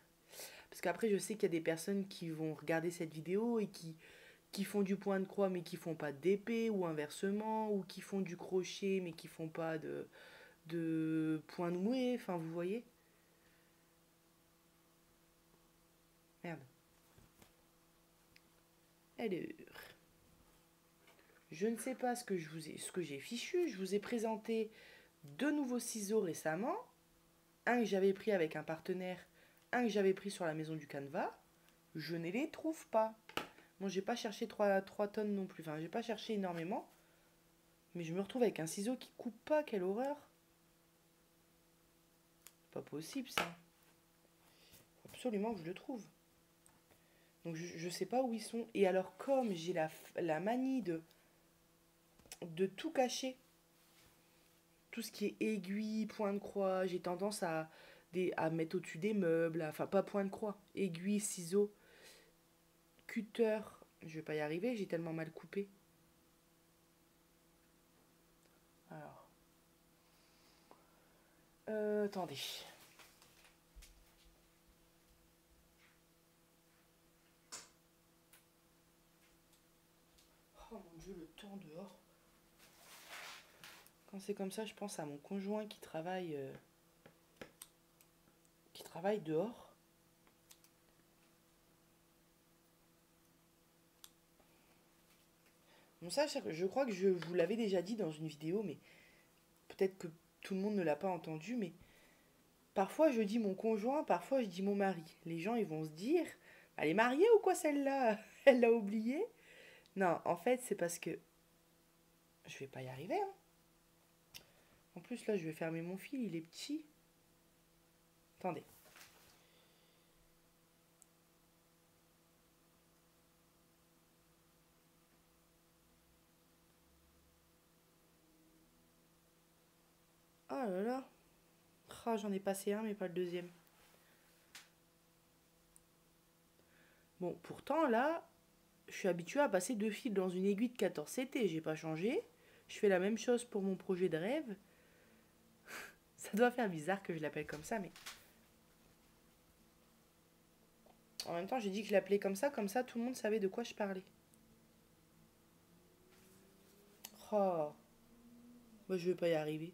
Parce qu'après, je sais qu'il y a des personnes qui vont regarder cette vidéo et qui font du point de croix mais qui font pas d'épée ou inversement, ou qui font du crochet mais qui font pas de point noué, enfin vous voyez. Merde. Alors, je ne sais pas ce que j'ai fichu. Je vous ai présenté deux nouveaux ciseaux récemment. Un que j'avais pris avec un partenaire, un que j'avais pris sur la maison du Canva. Je ne les trouve pas. Bon, j'ai pas cherché 3 tonnes non plus. Enfin, j'ai pas cherché énormément. Mais je me retrouve avec un ciseau qui coupe pas. Quelle horreur. C'est pas possible ça. Faut absolument que je le trouve. Donc je sais pas où ils sont. Et alors comme j'ai la manie de tout cacher, tout ce qui est aiguille, point de croix, j'ai tendance à mettre au-dessus des meubles, enfin pas point de croix, aiguille, ciseaux, cutter. Je vais pas y arriver, j'ai tellement mal coupé. Alors, attendez. Oh mon Dieu, le temps dehors. Quand c'est comme ça, je pense à mon conjoint qui travaille dehors. Bon, ça, je crois que je vous l'avais déjà dit dans une vidéo, mais peut-être que tout le monde ne l'a pas entendu, mais parfois je dis mon conjoint, parfois je dis mon mari. Les gens, ils vont se dire, elle est mariée ou quoi celle-là? Elle l'a oublié? Non, en fait, c'est parce que je vais pas y arriver, hein. En plus, là, je vais fermer mon fil, il est petit. Attendez. Oh là là. Ah, j'en ai passé un, mais pas le deuxième. Bon, pourtant, là, je suis habituée à passer 2 fils dans une aiguille de 14 CT. J'ai pas changé. Je fais la même chose pour mon projet de rêve. Ça doit faire bizarre que je l'appelle comme ça, mais... En même temps, j'ai dit que je l'appelais comme ça tout le monde savait de quoi je parlais. Oh, moi je vais pas y arriver.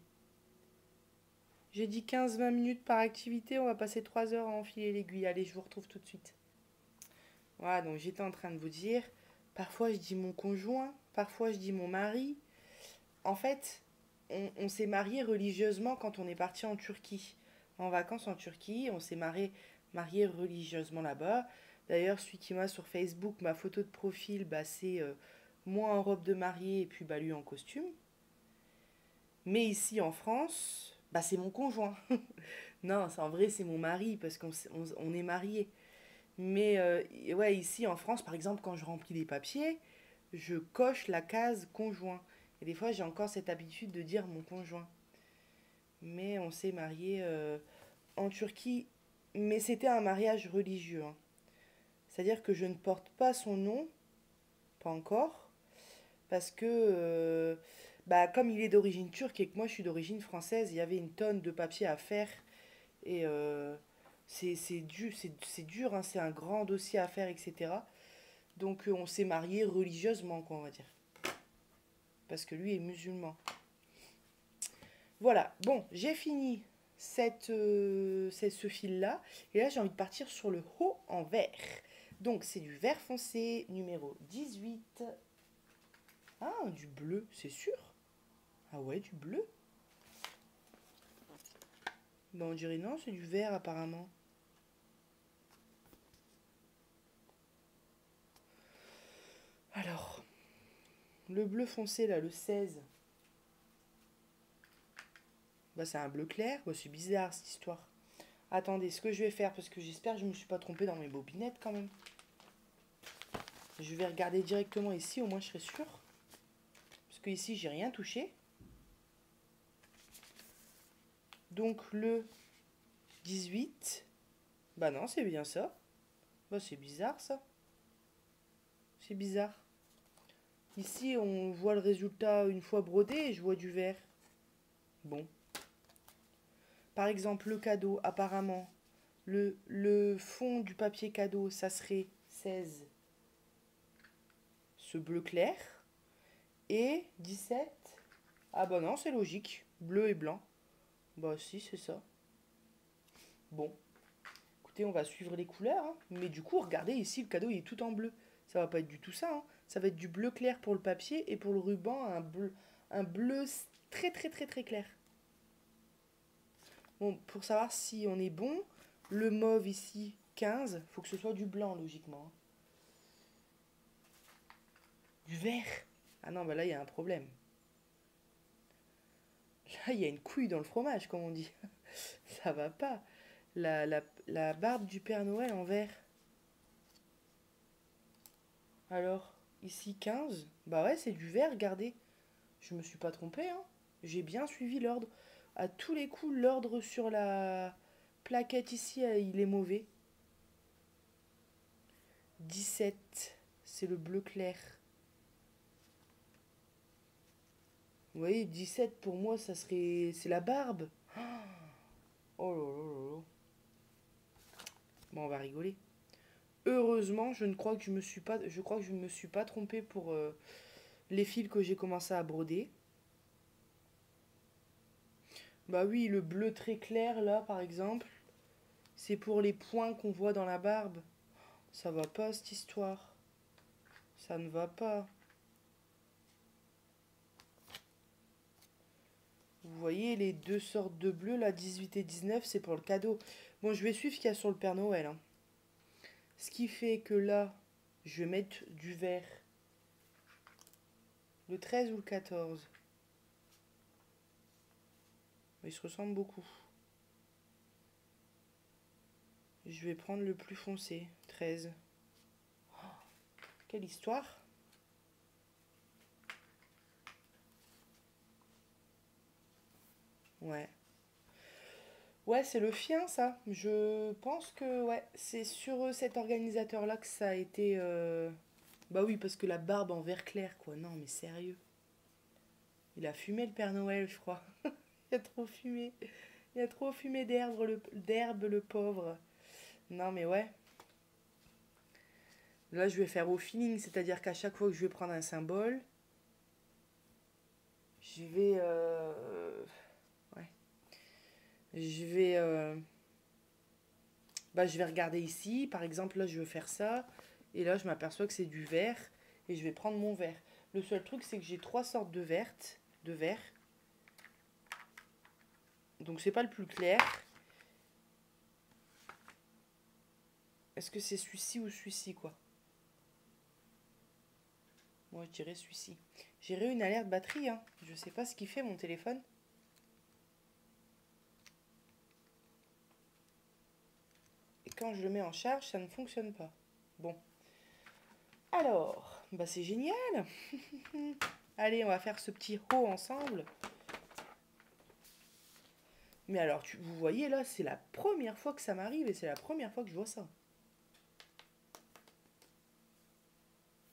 J'ai dit 15-20 minutes par activité, on va passer 3 heures à enfiler l'aiguille. Allez, je vous retrouve tout de suite. Voilà, donc j'étais en train de vous dire, parfois je dis mon conjoint, parfois je dis mon mari. En fait, on s'est marié religieusement quand on est parti en Turquie. En vacances en Turquie, on s'est marié religieusement là-bas. D'ailleurs, celui qui m'a sur Facebook, ma photo de profil, bah, c'est moi en robe de mariée et puis bah, lui en costume. Mais ici en France, bah, c'est mon conjoint. Non, en vrai, c'est mon mari parce qu'on est mariés. Mais ouais, ici en France, par exemple, quand je remplis des papiers, je coche la case conjoint. Et des fois, j'ai encore cette habitude de dire mon conjoint. Mais on s'est marié en Turquie. Mais c'était un mariage religieux, hein. C'est-à-dire que je ne porte pas son nom, pas encore, parce que bah, comme il est d'origine turque et que moi je suis d'origine française, il y avait une tonne de papiers à faire. Et c'est dur, hein, c'est un grand dossier à faire, etc. Donc on s'est marié religieusement, quoi, on va dire. Parce que lui est musulman. Voilà, bon, j'ai fini ce fil-là. Et là, j'ai envie de partir sur le haut en vert. Donc, c'est du vert foncé numéro 18. Ah, du bleu, c'est sûr. Ah ouais, du bleu. Ben, on dirait non, c'est du vert apparemment. Alors, le bleu foncé, là, le 16. Bah, c'est un bleu clair. Bah, c'est bizarre cette histoire. Attendez, ce que je vais faire, parce que j'espère que je ne me suis pas trompée dans mes bobinettes quand même. Je vais regarder directement ici, au moins je serai sûre. Parce que ici, j'ai rien touché. Donc le 18. Bah non, c'est bien ça. Bah c'est bizarre ça. C'est bizarre. Ici, on voit le résultat une fois brodé et je vois du vert. Bon. Par exemple, le cadeau, apparemment, le fond du papier cadeau, ça serait 16. Ce bleu clair. Et 17. Ah bah non, c'est logique. Bleu et blanc. Bah si, c'est ça. Bon. Écoutez, on va suivre les couleurs, hein. Mais du coup, regardez ici, le cadeau il est tout en bleu. Ça va pas être du tout ça, hein. Ça va être du bleu clair pour le papier et pour le ruban, un bleu très très très très clair. Bon, pour savoir si on est bon, le mauve ici, 15, faut que ce soit du blanc logiquement, hein. Du vert. Ah non, bah là, il y a un problème. Là, il y a une couille dans le fromage, comme on dit. Ça va pas. La barbe du Père Noël en vert. Alors, ici 15. Bah ouais, c'est du vert, regardez. Je me suis pas trompée, hein. J'ai bien suivi l'ordre. À tous les coups, l'ordre sur la plaquette ici, il est mauvais. 17, c'est le bleu clair. Vous voyez, 17 pour moi, ça serait... C'est la barbe. Oh là là là là. Bon, on va rigoler. Heureusement, je crois que je ne me suis pas trompée pour les fils que j'ai commencé à broder. Bah oui, le bleu très clair là, par exemple, c'est pour les points qu'on voit dans la barbe. Ça va pas cette histoire. Ça ne va pas. Vous voyez les deux sortes de bleu là, 18 et 19, c'est pour le cadeau. Bon, je vais suivre ce qu'il y a sur le Père Noël, hein. Ce qui fait que là, je vais mettre du vert. Le 13 ou le 14. Ils se ressemblent beaucoup. Je vais prendre le plus foncé, 13. Oh, quelle histoire! Ouais. Ouais, c'est le chien, ça. Je pense que ouais, c'est sur cet organisateur-là que ça a été... Bah oui, parce que la barbe en vert clair, quoi. Non, mais sérieux. Il a fumé le Père Noël, je crois. Il a trop fumé. Il a trop fumé d'herbe, le pauvre. Non, mais ouais. Là, je vais faire au feeling, c'est-à-dire qu'à chaque fois que je vais prendre un symbole, je vais... ouais. Je vais regarder ici. Par exemple, là, je veux faire ça. Et là, je m'aperçois que c'est du vert. Et je vais prendre mon vert. Le seul truc, c'est que j'ai trois sortes de vert. Donc, c'est pas le plus clair. Est-ce que c'est celui-ci ou celui-ci, quoi? Moi, je dirais celui-ci. J'ai eu une alerte batterie, hein. Je sais pas ce qu'il fait, mon téléphone. Et quand je le mets en charge, ça ne fonctionne pas. Bon. Alors, bah c'est génial. Allez, on va faire ce petit haut ensemble. Mais alors, vous voyez là, c'est la première fois que ça m'arrive et c'est la première fois que je vois ça.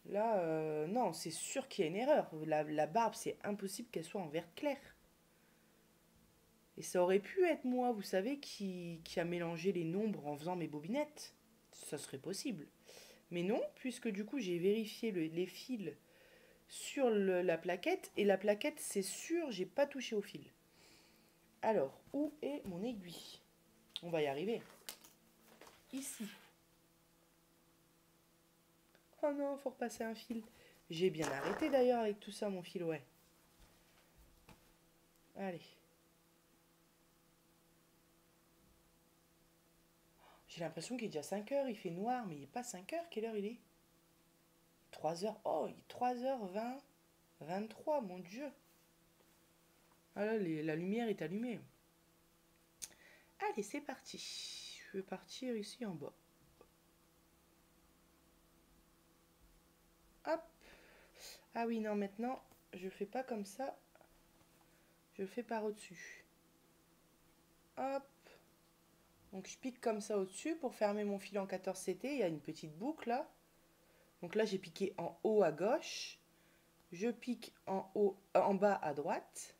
Là, non, c'est sûr qu'il y a une erreur. La barbe, c'est impossible qu'elle soit en vert clair. Et ça aurait pu être moi, vous savez, qui a mélangé les nombres en faisant mes bobinettes. Ça serait possible. Mais non, puisque du coup, j'ai vérifié les fils sur la plaquette. Et la plaquette, c'est sûr, j'ai pas touché au fil. Alors, où est mon aiguille? On va y arriver. Ici. Oh non, faut repasser un fil. J'ai bien arrêté d'ailleurs avec tout ça, mon fil, ouais. Allez. J'ai l'impression qu'il est déjà 5 heures, il fait noir, mais il n'est pas 5 heures. Quelle heure il est? 3 heures. Oh, il est 3h20, 23, mon Dieu. Ah là, la lumière est allumée. Allez, c'est parti. Je vais partir ici en bas. Hop. Ah oui, non, maintenant, je fais pas comme ça. Je fais par au-dessus. Hop. Donc, je pique comme ça au-dessus pour fermer mon fil en 14 CT. Il y a une petite boucle là. Donc là, j'ai piqué en haut à gauche. Je pique en bas à droite.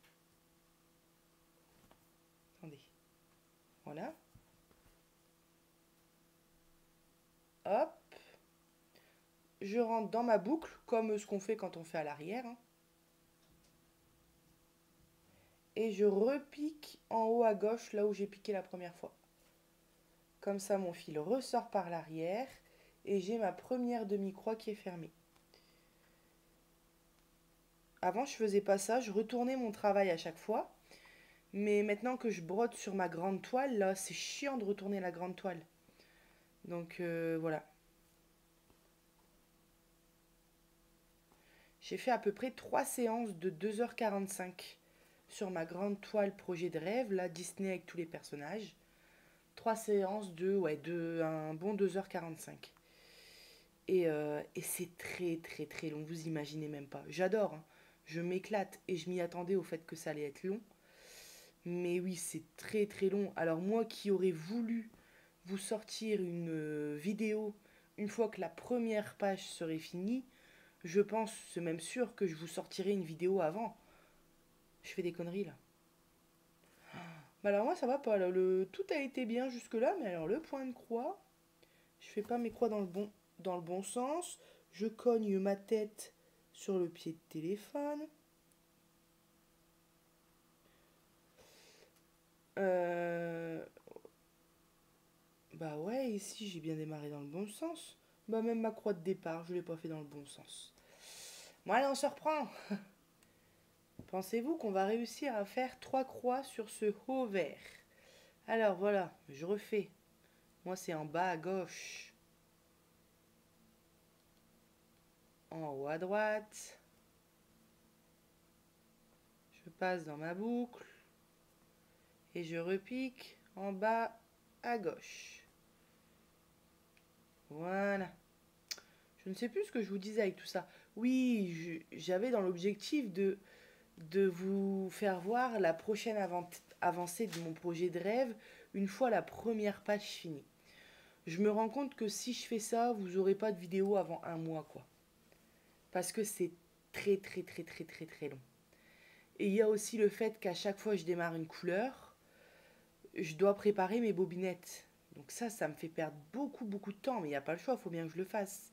Attendez. Voilà. Hop. Je rentre dans ma boucle, comme ce qu'on fait quand on fait à l'arrière. Hein. Et je repique en haut à gauche, là où j'ai piqué la première fois. Comme ça, mon fil ressort par l'arrière. Et j'ai ma première demi-croix qui est fermée. Avant, je faisais pas ça. Je retournais mon travail à chaque fois. Mais maintenant que je brode sur ma grande toile, là, c'est chiant de retourner la grande toile. Donc, voilà. J'ai fait à peu près 3 séances de 2h45 sur ma grande toile projet de rêve, là, Disney avec tous les personnages. 3 séances de un bon 2h45. Et c'est très très très long, vous imaginez même pas. J'adore, hein. Je m'éclate et je m'y attendais au fait que ça allait être long. Mais oui, c'est très très long. Alors moi qui aurais voulu vous sortir une vidéo une fois que la première page serait finie, je pense, c'est même sûr que je vous sortirai une vidéo avant. Je fais des conneries là. Bah alors moi ça va pas, là, tout a été bien jusque là, mais alors le point de croix, je fais pas mes croix dans le bon sens. Je cogne ma tête sur le pied de téléphone. Bah ouais, ici j'ai bien démarré dans le bon sens. Bah même ma croix de départ, je l'ai pas fait dans le bon sens. Bon allez, on se reprend. Pensez-vous qu'on va réussir à faire 3 croix sur ce haut vert? Alors voilà, je refais. Moi c'est en bas à gauche. En haut à droite. Je passe dans ma boucle. Et je repique en bas à gauche. Voilà. Je ne sais plus ce que je vous disais avec tout ça. Oui, j'avais dans l'objectif de vous faire voir la prochaine avancée de mon projet de rêve une fois la première page finie. Je me rends compte que si je fais ça, vous n'aurez pas de vidéo avant un mois, quoi. Parce que c'est très très très très très très long. Et il y a aussi le fait qu'à chaque fois que je démarre une couleur, je dois préparer mes bobinettes. Donc ça me fait perdre beaucoup beaucoup de temps, mais il n'y a pas le choix, il faut bien que je le fasse.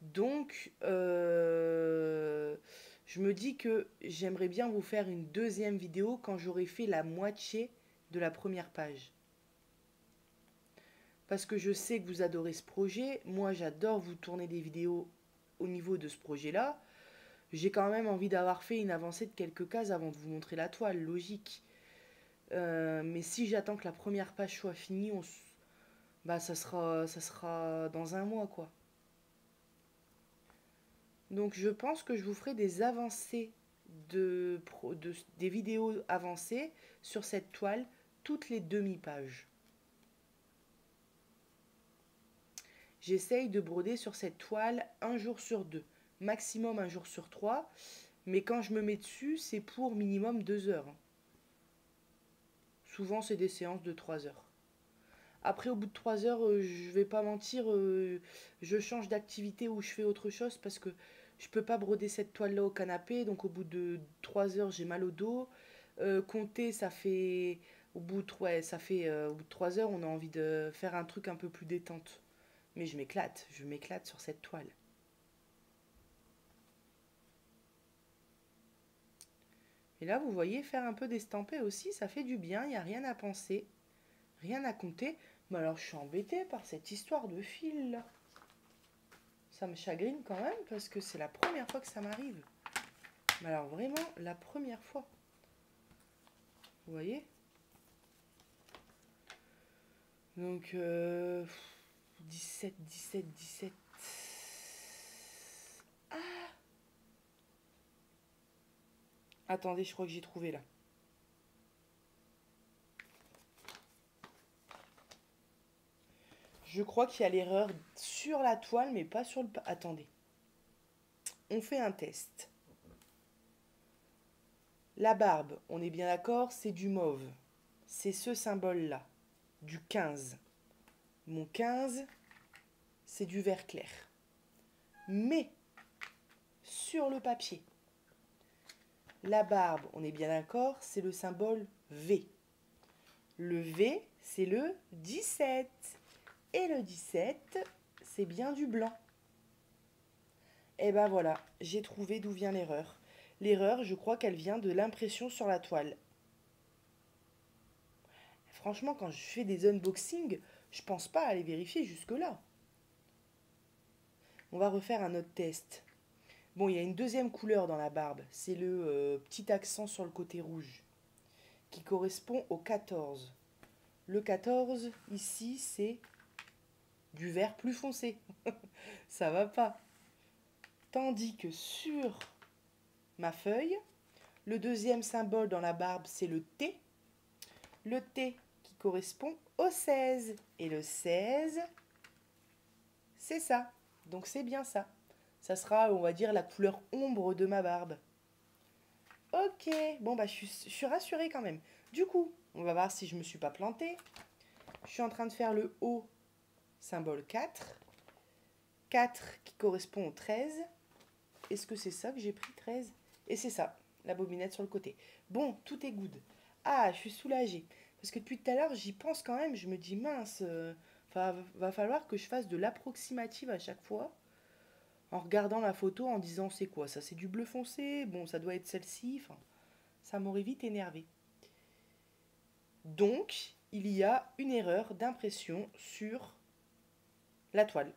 Donc, je me dis que j'aimerais bien vous faire une deuxième vidéo quand j'aurai fait la moitié de la première page. Parce que je sais que vous adorez ce projet. Moi, j'adore vous tourner des vidéos au niveau de ce projet-là. J'ai quand même envie d'avoir fait une avancée de quelques cases avant de vous montrer la toile, logique. Mais si j'attends que la première page soit finie, bah, ça sera dans un mois, quoi. Donc je pense que je vous ferai des avancées des vidéos avancées sur cette toile toutes les demi-pages. J'essaye de broder sur cette toile un jour sur 2, maximum un jour sur 3, mais quand je me mets dessus, c'est pour minimum 2 heures. Souvent, c'est des séances de 3 heures. Après, au bout de 3 heures, je vais pas mentir, je change d'activité ou je fais autre chose parce que je peux pas broder cette toile-là au canapé. Donc, au bout de 3 heures, j'ai mal au dos. Compter, ça fait. Au bout de 3 heures, on a envie de faire un truc un peu plus détente. Mais je m'éclate sur cette toile. Et là, vous voyez, faire un peu d'estampé aussi, ça fait du bien, il n'y a rien à penser, rien à compter. Mais alors, je suis embêtée par cette histoire de fil, là. Ça me chagrine quand même, parce que c'est la première fois que ça m'arrive. Mais alors, vraiment, la première fois. Vous voyez? Donc, 17. Ah! Attendez, je crois que j'ai trouvé, là. Je crois qu'il y a l'erreur sur la toile, mais pas sur le... Attendez. On fait un test. La barbe, on est bien d'accord, c'est du mauve. C'est ce symbole-là, du 15. Mon 15, c'est du vert clair. Mais, sur le papier, la barbe, on est bien d'accord, c'est le symbole V. Le V, c'est le 17. Et le 17, c'est bien du blanc. Et ben voilà, j'ai trouvé d'où vient l'erreur. L'erreur, je crois qu'elle vient de l'impression sur la toile. Franchement, quand je fais des unboxings, je pense pas aller vérifier jusque-là. On va refaire un autre test. Bon, il y a une deuxième couleur dans la barbe. C'est le petit accent sur le côté rouge, qui correspond au 14. Le 14, ici, c'est du vert plus foncé. Ça va pas. Tandis que sur ma feuille, le deuxième symbole dans la barbe, c'est le T. Le T qui correspond au 16. Et le 16, c'est ça, Donc c'est bien ça. Ça sera, on va dire, la couleur ombre de ma barbe. Ok, bon bah je suis rassurée quand même. Du coup, on va voir si je me suis pas plantée. Je suis en train de faire le haut, symbole 4. 4 qui correspond au 13. Est-ce que c'est ça que j'ai pris, 13? Et c'est ça, la bobinette sur le côté. Bon, tout est good. Ah, je suis soulagée. Parce que depuis tout à l'heure, j'y pense quand même. Je me dis, mince, va falloir que je fasse de l'approximative à chaque fois. En regardant la photo, en disant, c'est quoi ça? C'est du bleu foncé? Bon, ça doit être celle-ci. Enfin, ça m'aurait vite énervé. Donc, il y a une erreur d'impression sur la toile.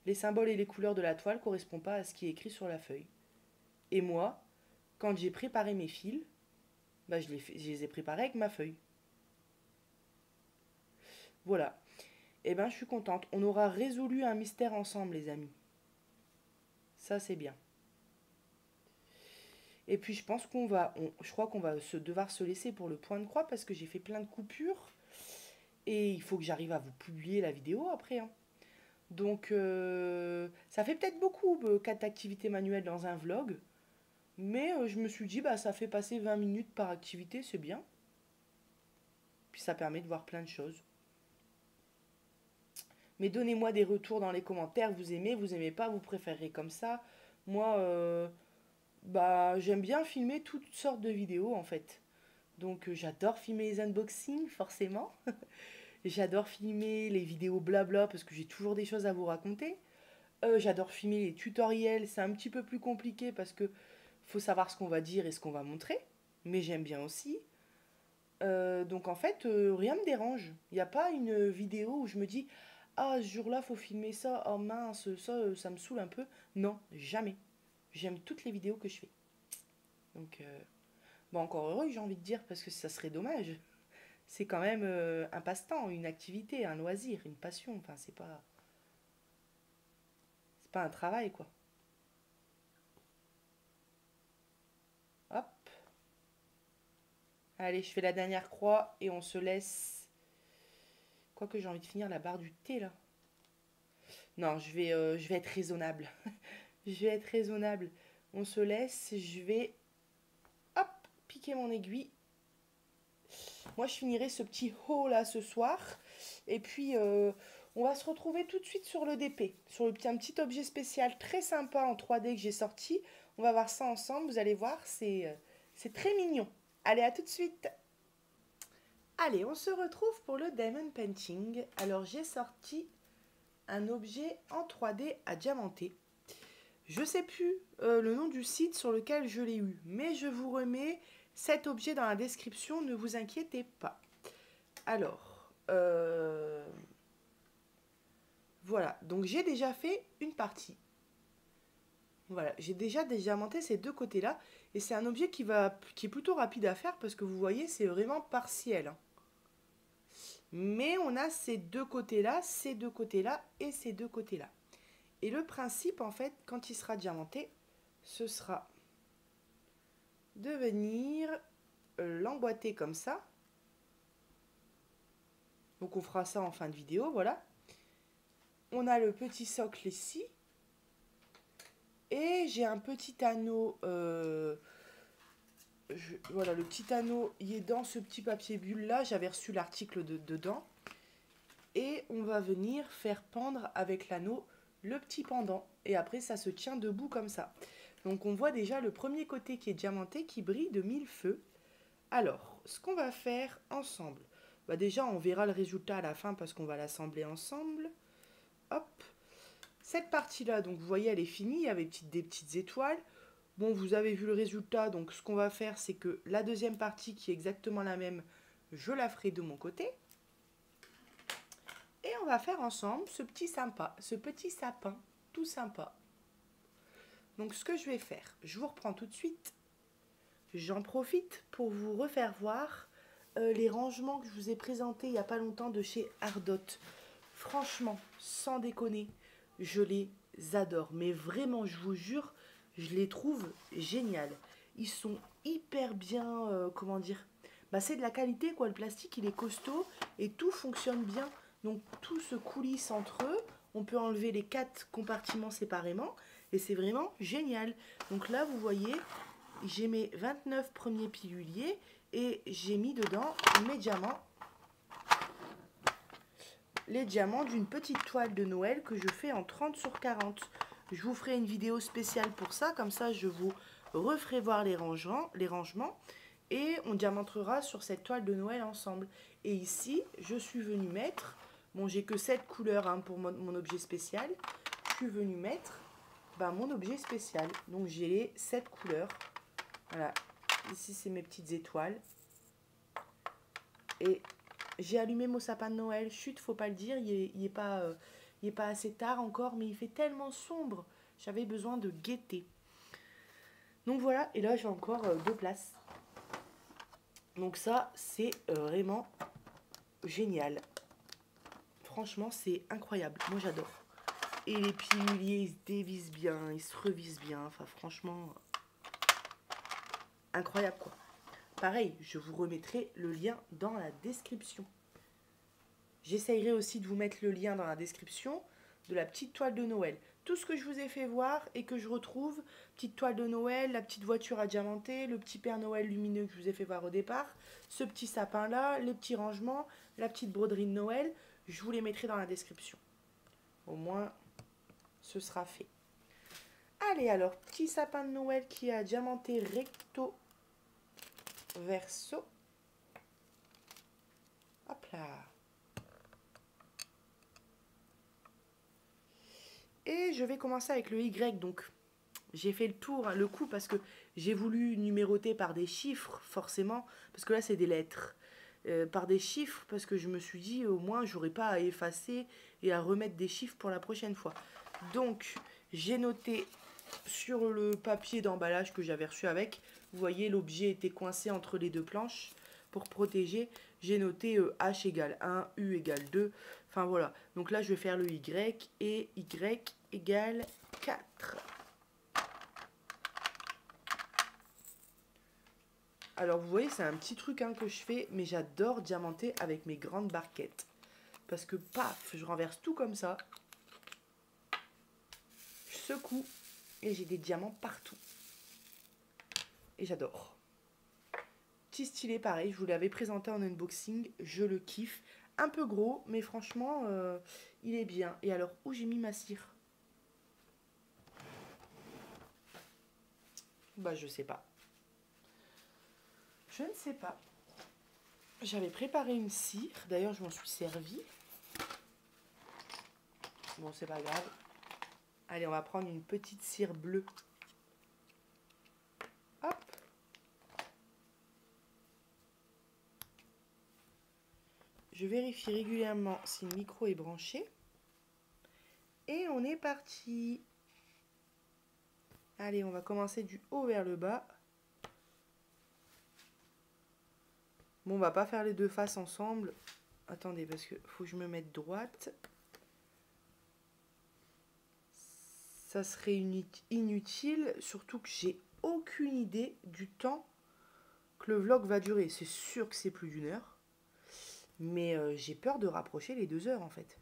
Les symboles et les couleurs de la toile ne correspondent pas à ce qui est écrit sur la feuille. Et moi, quand j'ai préparé mes fils, bah je les ai préparés avec ma feuille. Voilà. Eh bien, je suis contente. On aura résolu un mystère ensemble, les amis. Ça, c'est bien. Et puis, je pense je crois qu'on va devoir se laisser pour le point de croix parce que j'ai fait plein de coupures. Et il faut que j'arrive à vous publier la vidéo après, hein. Donc, ça fait peut-être beaucoup, 4 activités manuelles dans un vlog. Mais je me suis dit, bah, ça fait passer 20 minutes par activité, c'est bien. Puis ça permet de voir plein de choses. Mais donnez-moi des retours dans les commentaires. Vous aimez pas, vous préférez comme ça. Moi, bah, j'aime bien filmer toutes sortes de vidéos en fait. Donc j'adore filmer les unboxings, forcément. J'adore filmer les vidéos blabla parce que j'ai toujours des choses à vous raconter. J'adore filmer les tutoriels, c'est un petit peu plus compliqué parce que faut savoir ce qu'on va dire et ce qu'on va montrer. Mais j'aime bien aussi. Donc en fait, rien ne me dérange. Il n'y a pas une vidéo où je me dis ah, ce jour-là, faut filmer ça, oh mince, ça me saoule un peu. Non, jamais. J'aime toutes les vidéos que je fais. Donc, bon, encore heureux, j'ai envie de dire, parce que ça serait dommage. C'est quand même un passe-temps, une activité, un loisir, une passion. Enfin, c'est pas un travail, quoi. Hop. Allez, je fais la dernière croix et on se laisse. Quoique j'ai envie de finir la barre du thé, là. Non, je vais être raisonnable. Je vais être raisonnable. On se laisse, je vais, hop, piquer mon aiguille. Moi, je finirai ce petit haut là ce soir. Et puis, on va se retrouver tout de suite sur le DP. Sur un petit objet spécial très sympa en 3D que j'ai sorti. On va voir ça ensemble. Vous allez voir, c'est très mignon. Allez, à tout de suite. Allez, on se retrouve pour le Diamond Painting. Alors, j'ai sorti un objet en 3D à diamanter. Je ne sais plus le nom du site sur lequel je l'ai eu, mais je vous remets cet objet dans la description, ne vous inquiétez pas. Alors, voilà, donc j'ai déjà fait une partie. Voilà, j'ai déjà diamanté ces deux côtés-là, et c'est un objet qui est plutôt rapide à faire, parce que vous voyez, c'est vraiment partiel, hein. Mais on a ces deux côtés-là, ces deux côtés-là, et ces deux côtés-là. Et le principe, en fait, quand il sera diamanté, ce sera de venir l'emboîter comme ça. Donc on fera ça en fin de vidéo, voilà. On a le petit socle ici. Et j'ai un petit anneau, voilà, le petit anneau, il est dans ce petit papier bulle là, j'avais reçu l'article dedans. Et on va venir faire pendre avec l'anneau le petit pendant. Et après ça se tient debout comme ça. Donc on voit déjà le premier côté qui est diamanté, qui brille de mille feux. Alors, ce qu'on va faire ensemble, bah déjà on verra le résultat à la fin parce qu'on va l'assembler ensemble. Hop. Cette partie-là, donc vous voyez, elle est finie, il y avait des petites étoiles. Bon, vous avez vu le résultat, donc ce qu'on va faire, c'est que la deuxième partie, qui est exactement la même, je la ferai de mon côté. Et on va faire ensemble ce petit sapin, tout sympa. Donc ce que je vais faire, je vous reprends tout de suite. J'en profite pour vous refaire voir les rangements que je vous ai présentés il n'y a pas longtemps de chez Ardot. Franchement, sans déconner, je les adore. Mais vraiment, je vous jure, je les trouve géniales. Ils sont hyper bien, comment dire, bah, c'est de la qualité quoi. Le plastique, il est costaud et tout fonctionne bien. Donc tout se coulisse entre eux. On peut enlever les 4 compartiments séparément. Et c'est vraiment génial. Donc là, vous voyez, j'ai mes 29 premiers piluliers. Et j'ai mis dedans mes diamants. Les diamants d'une petite toile de Noël que je fais en 30 sur 40. Je vous ferai une vidéo spéciale pour ça. Comme ça, je vous referai voir les rangements. Et on diamantera sur cette toile de Noël ensemble. Et ici, je suis venue mettre... Bon, j'ai que 7 couleurs hein, pour mon objet spécial. Je suis venue mettre mon objet spécial. Donc, j'ai les 7 couleurs. Voilà. Ici, c'est mes petites étoiles. Et j'ai allumé mon sapin de Noël. Chut, faut pas le dire. Il est pas assez tard encore, mais il fait tellement sombre. J'avais besoin de gaieté. Donc, voilà. Et là, j'ai encore 2 places. Donc, ça, c'est vraiment génial. Franchement, c'est incroyable. Moi, j'adore. Et les piluliers, ils se dévissent bien, ils se revissent bien. Enfin, franchement, incroyable, quoi. Pareil, je vous remettrai le lien dans la description. J'essayerai aussi de vous mettre le lien dans la description de la petite toile de Noël. Tout ce que je vous ai fait voir et que je retrouve, petite toile de Noël, la petite voiture à diamanter, le petit Père Noël lumineux que je vous ai fait voir au départ, ce petit sapin-là, les petits rangements, la petite broderie de Noël, je vous les mettrai dans la description. Au moins, ce sera fait. Allez, alors, petit sapin de Noël qui a diamanté recto verso. Hop là. Et je vais commencer avec le Y. Donc, j'ai fait le tour, hein, le coup, parce que j'ai voulu numéroter par des chiffres, forcément. Parce que là, c'est des lettres. Par des chiffres, parce que je me suis dit, au moins, j'aurais pas à effacer et à remettre des chiffres pour la prochaine fois. Donc, j'ai noté sur le papier d'emballage que j'avais reçu avec. Vous voyez, l'objet était coincé entre les deux planches. Pour protéger, j'ai noté H égale 1, U égale 2. Enfin, voilà. Donc là, je vais faire le Y et Y égale 4. Alors, vous voyez, c'est un petit truc hein, que je fais, mais j'adore diamanter avec mes grandes barquettes. Parce que, paf, je renverse tout comme ça. Je secoue et j'ai des diamants partout. Et j'adore. Petit stylet, pareil, je vous l'avais présenté en unboxing. Je le kiffe. Un peu gros, mais franchement, il est bien. Et alors, où j'ai mis ma cire? Bah, je sais pas. Je ne sais pas. J'avais préparé une cire. D'ailleurs, je m'en suis servi. Bon, c'est pas grave. Allez, on va prendre une petite cire bleue. Hop. Je vérifie régulièrement si le micro est branché. Et on est parti. Allez, on va commencer du haut vers le bas. Bon, on va pas faire les deux faces ensemble. Attendez, parce que faut que je me mette droite. Ça serait inutile, surtout que j'ai aucune idée du temps que le vlog va durer. C'est sûr que c'est plus d'1 heure. Mais j'ai peur de rapprocher les 2 heures en fait.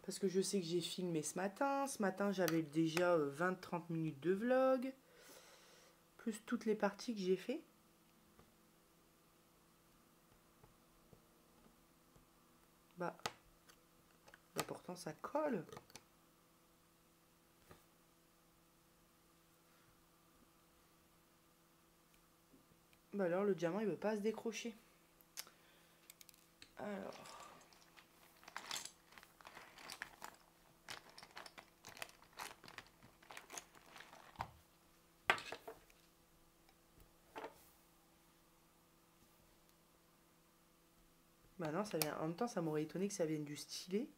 Parce que je sais que j'ai filmé ce matin. Ce matin, j'avais déjà 20-30 minutes de vlog. Plus toutes les parties que j'ai fait. Bah pourtant ça colle. Bah alors le diamant il veut pas se décrocher. Alors. Bah non, ça vient. En même temps, ça m'aurait étonné que ça vienne du stylet.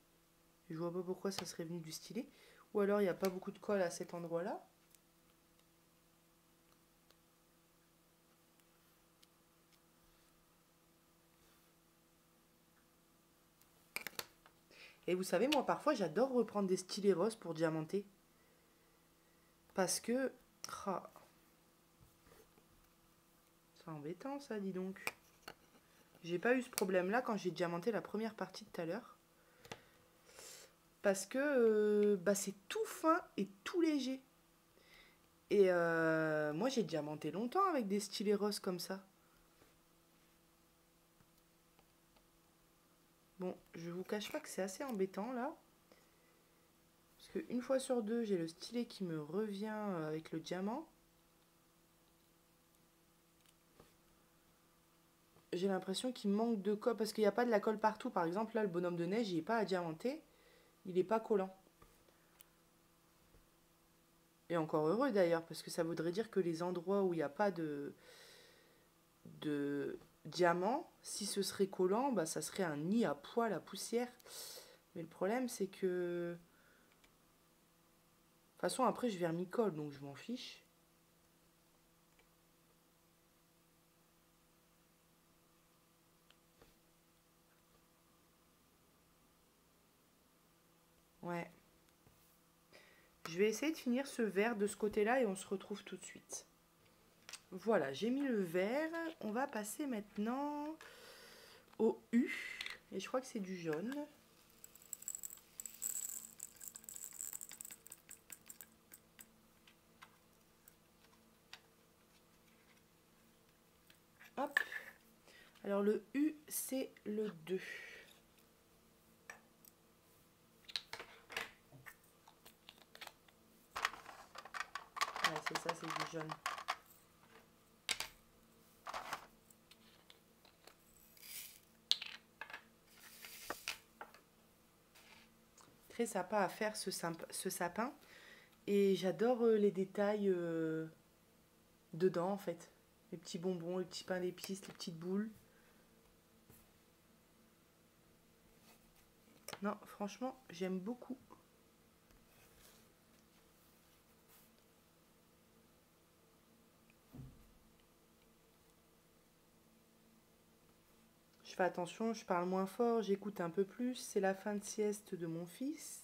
Je vois pas pourquoi ça serait venu du stylet. Ou alors il n'y a pas beaucoup de colle à cet endroit-là. Et vous savez, moi parfois j'adore reprendre des stylets roses pour diamanter. Parce que... c'est embêtant ça, dis donc. J'ai pas eu ce problème-là quand j'ai diamanté la première partie de tout à l'heure. Parce que bah, c'est tout fin et tout léger. Et moi, j'ai diamanté longtemps avec des stylés roses comme ça. Bon, je vous cache pas que c'est assez embêtant là. Parce qu'une fois sur deux, j'ai le stylet qui me revient avec le diamant. J'ai l'impression qu'il manque de colle, parce qu'il n'y a pas de la colle partout. Par exemple, là, le bonhomme de neige, il n'est pas à diamanter. Il n'est pas collant. Et encore heureux d'ailleurs, parce que ça voudrait dire que les endroits où il n'y a pas de diamant, si ce serait collant, bah, ça serait un nid à poil, à poussière. Mais le problème, c'est que... De toute façon, après, je vais vermicole, donc je m'en fiche. Ouais. Je vais essayer de finir ce verre de ce côté-là et on se retrouve tout de suite. Voilà, j'ai mis le verre. On va passer maintenant au U. Et je crois que c'est du jaune. Hop. Alors le U, c'est le 2. Ouais, c'est ça, c'est du jaune. Très sympa à faire ce sapin. Et j'adore les détails dedans en fait. Les petits bonbons, les petits pains d'épices, les petites boules. Non, franchement, j'aime beaucoup. Je fais attention, je parle moins fort, j'écoute un peu plus. C'est la fin de sieste de mon fils.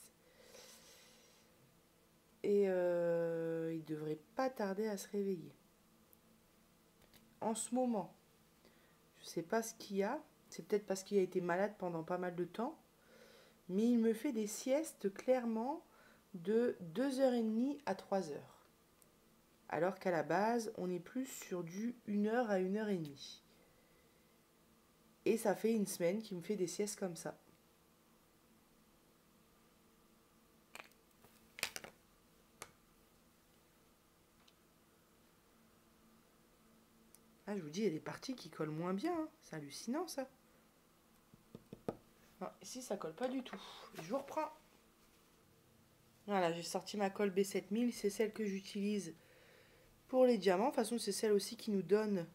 Et il devrait pas tarder à se réveiller. En ce moment, je sais pas ce qu'il y a. C'est peut-être parce qu'il a été malade pendant pas mal de temps. Mais il me fait des siestes clairement de 2h30 à 3h. Alors qu'à la base, on est plus sur du 1h à 1h30. Et ça fait une semaine qu'il me fait des siestes comme ça. Ah, je vous dis, il y a des parties qui collent moins bien. Hein. C'est hallucinant, ça. Non, ici, ça colle pas du tout. Je vous reprends. Voilà, j'ai sorti ma colle B7000. C'est celle que j'utilise pour les diamants. De toute façon, c'est celle aussi qui nous donne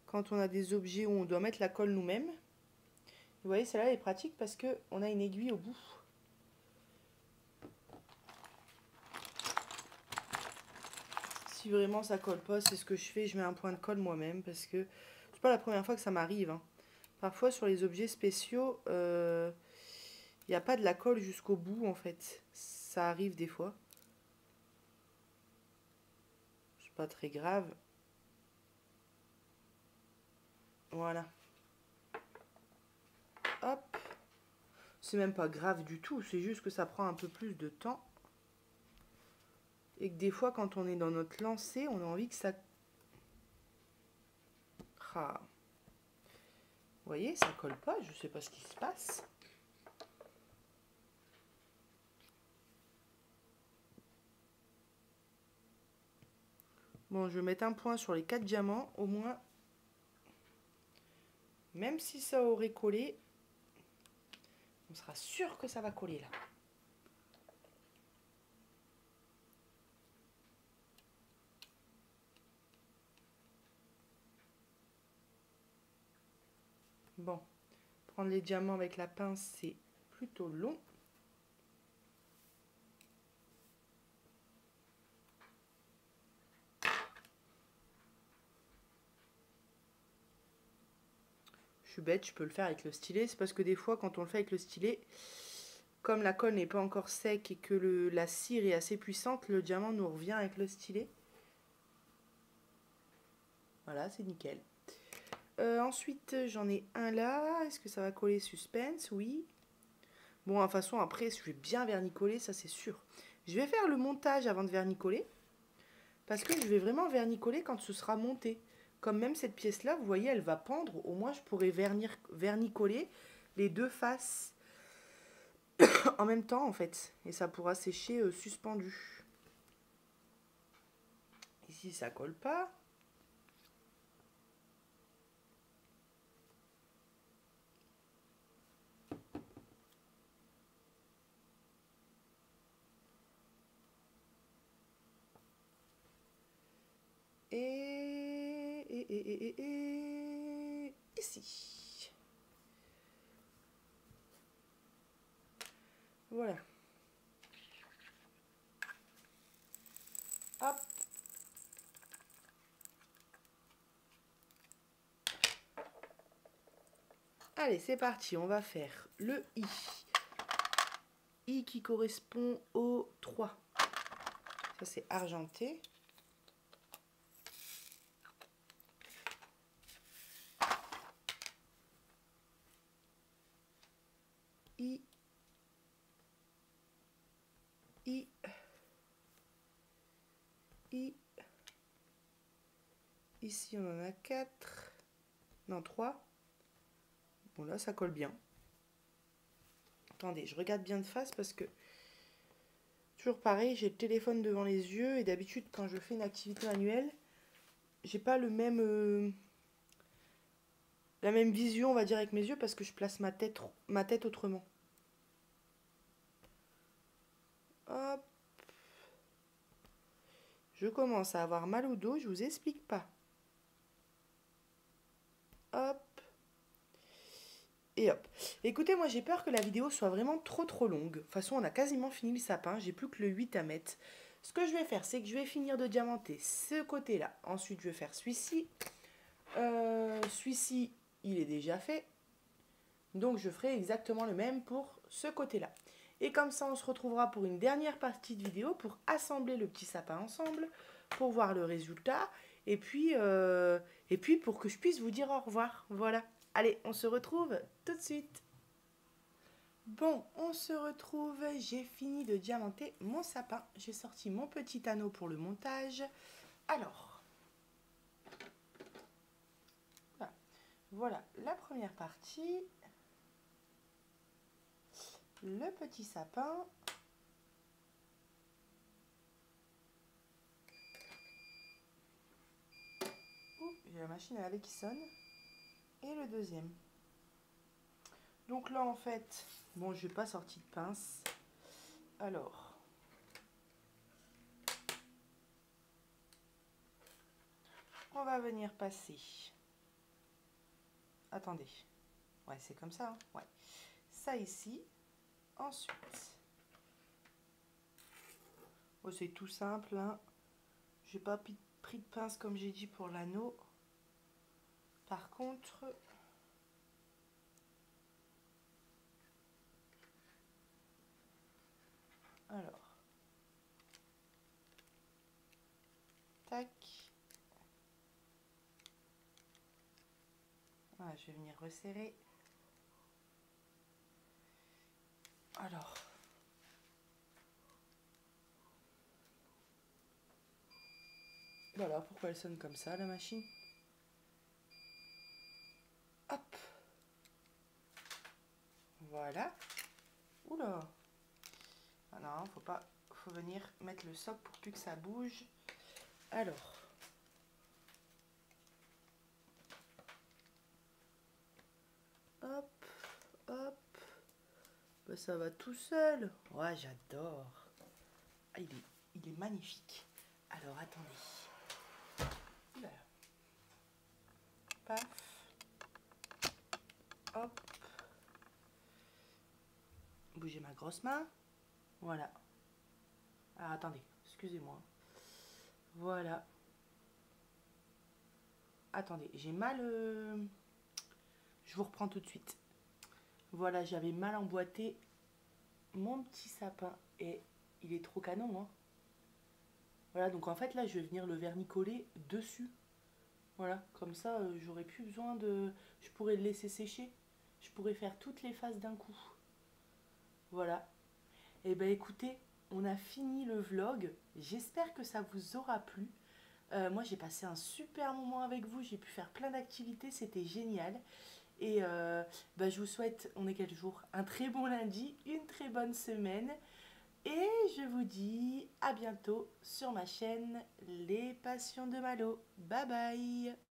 quand on a des objets où on doit mettre la colle nous-mêmes. Vous voyez, celle-là est pratique parce qu'on a une aiguille au bout. Si vraiment ça colle pas, c'est ce que je fais. Je mets un point de colle moi-même parce que c'est pas la première fois que ça m'arrive. Hein. Parfois, sur les objets spéciaux, il n'y a pas de la colle jusqu'au bout en fait. Ça arrive des fois. C'est pas très grave. Voilà. Hop. C'est même pas grave du tout. C'est juste que ça prend un peu plus de temps. Et que des fois, quand on est dans notre lancée, on a envie que ça... Ah. Vous voyez, ça colle pas. Je sais pas ce qui se passe. Bon, je vais mettre un point sur les 4 diamants, au moins. Même si ça aurait collé, on sera sûr que ça va coller là. Bon, prendre les diamants avec la pince, c'est plutôt long. Je suis bête, je peux le faire avec le stylet. C'est parce que des fois, quand on le fait avec le stylet, comme la colle n'est pas encore sec et que la cire est assez puissante, le diamant nous revient avec le stylet. Voilà, c'est nickel. Ensuite, j'en ai un là. Est-ce que ça va coller? Suspense? Oui. Bon, de toute façon, après, je vais bien vernicoller, ça c'est sûr. Je vais faire le montage avant de vernicoller. Parce que je vais vraiment vernicoller quand ce sera monté. Comme même cette pièce-là, vous voyez, elle va pendre. Au moins, je pourrai vernicoller les deux faces en même temps, en fait. Et ça pourra sécher suspendu. Ici, ça colle pas. Et ici. Voilà. Hop. Allez, c'est parti. On va faire le I. I qui correspond au 3. Ça, c'est argenté. I. I. I. Ici, on en a 4. Non, 3. Bon, là, ça colle bien. Attendez, je regarde bien de face parce que toujours pareil, j'ai le téléphone devant les yeux et d'habitude, quand je fais une activité manuelle, j'ai pas le même la même vision, on va dire, avec mes yeux parce que je place ma tête autrement. Hop. Je commence à avoir mal au dos, je vous explique pas. Hop. Et hop. Écoutez, moi j'ai peur que la vidéo soit vraiment trop longue. De toute façon, on a quasiment fini le sapin, j'ai plus que le 8 à mettre. Ce que je vais faire, c'est que je vais finir de diamanter ce côté-là. Ensuite, je vais faire celui-ci. Celui-ci, il est déjà fait. Donc, je ferai exactement le même pour ce côté-là. Et comme ça, on se retrouvera pour une dernière partie de vidéo pour assembler le petit sapin ensemble, pour voir le résultat. Et puis pour que je puisse vous dire au revoir. Voilà. Allez, on se retrouve tout de suite. Bon, on se retrouve. J'ai fini de diamanter mon sapin. J'ai sorti mon petit anneau pour le montage. Alors, voilà la première partie. Le petit sapin. J'ai la machine à laver qui sonne. Et le deuxième. Donc là, en fait, bon, je n'ai pas sorti de pince. Alors, on va venir passer. Attendez. Ouais, c'est comme ça. Hein, ouais. Ça ici. Ensuite. Oh, c'est tout simple. Hein. J'ai pas pris de pince comme j'ai dit pour l'anneau. Par contre, alors, tac. Voilà, je vais venir resserrer. Alors, voilà pourquoi elle sonne comme ça la machine. Hop. Voilà. Oula. Ah non, faut venir mettre le socle pour plus que ça bouge. Alors. Hop, hop. Ben, ça va tout seul. Ouais, j'adore. Ah, il est magnifique. Alors, attendez. Là. Paf. Hop. Bougez ma grosse main. Voilà. Alors, attendez. Excusez-moi. Voilà. Attendez, j'ai mal... Je vous reprends tout de suite. Voilà, j'avais mal emboîté mon petit sapin. Et il est trop canon, hein. Voilà, donc en fait, là, je vais venir le vernicoller dessus. Voilà, comme ça, j'aurais plus besoin de... Je pourrais le laisser sécher. Je pourrais faire toutes les phases d'un coup. Voilà. Et ben écoutez, on a fini le vlog. J'espère que ça vous aura plu. Moi, j'ai passé un super moment avec vous. J'ai pu faire plein d'activités. C'était génial. Et bah, je vous souhaite, on est quel jour? Un très bon lundi, une très bonne semaine. Et je vous dis à bientôt sur ma chaîne Les Passions de Malo. Bye bye!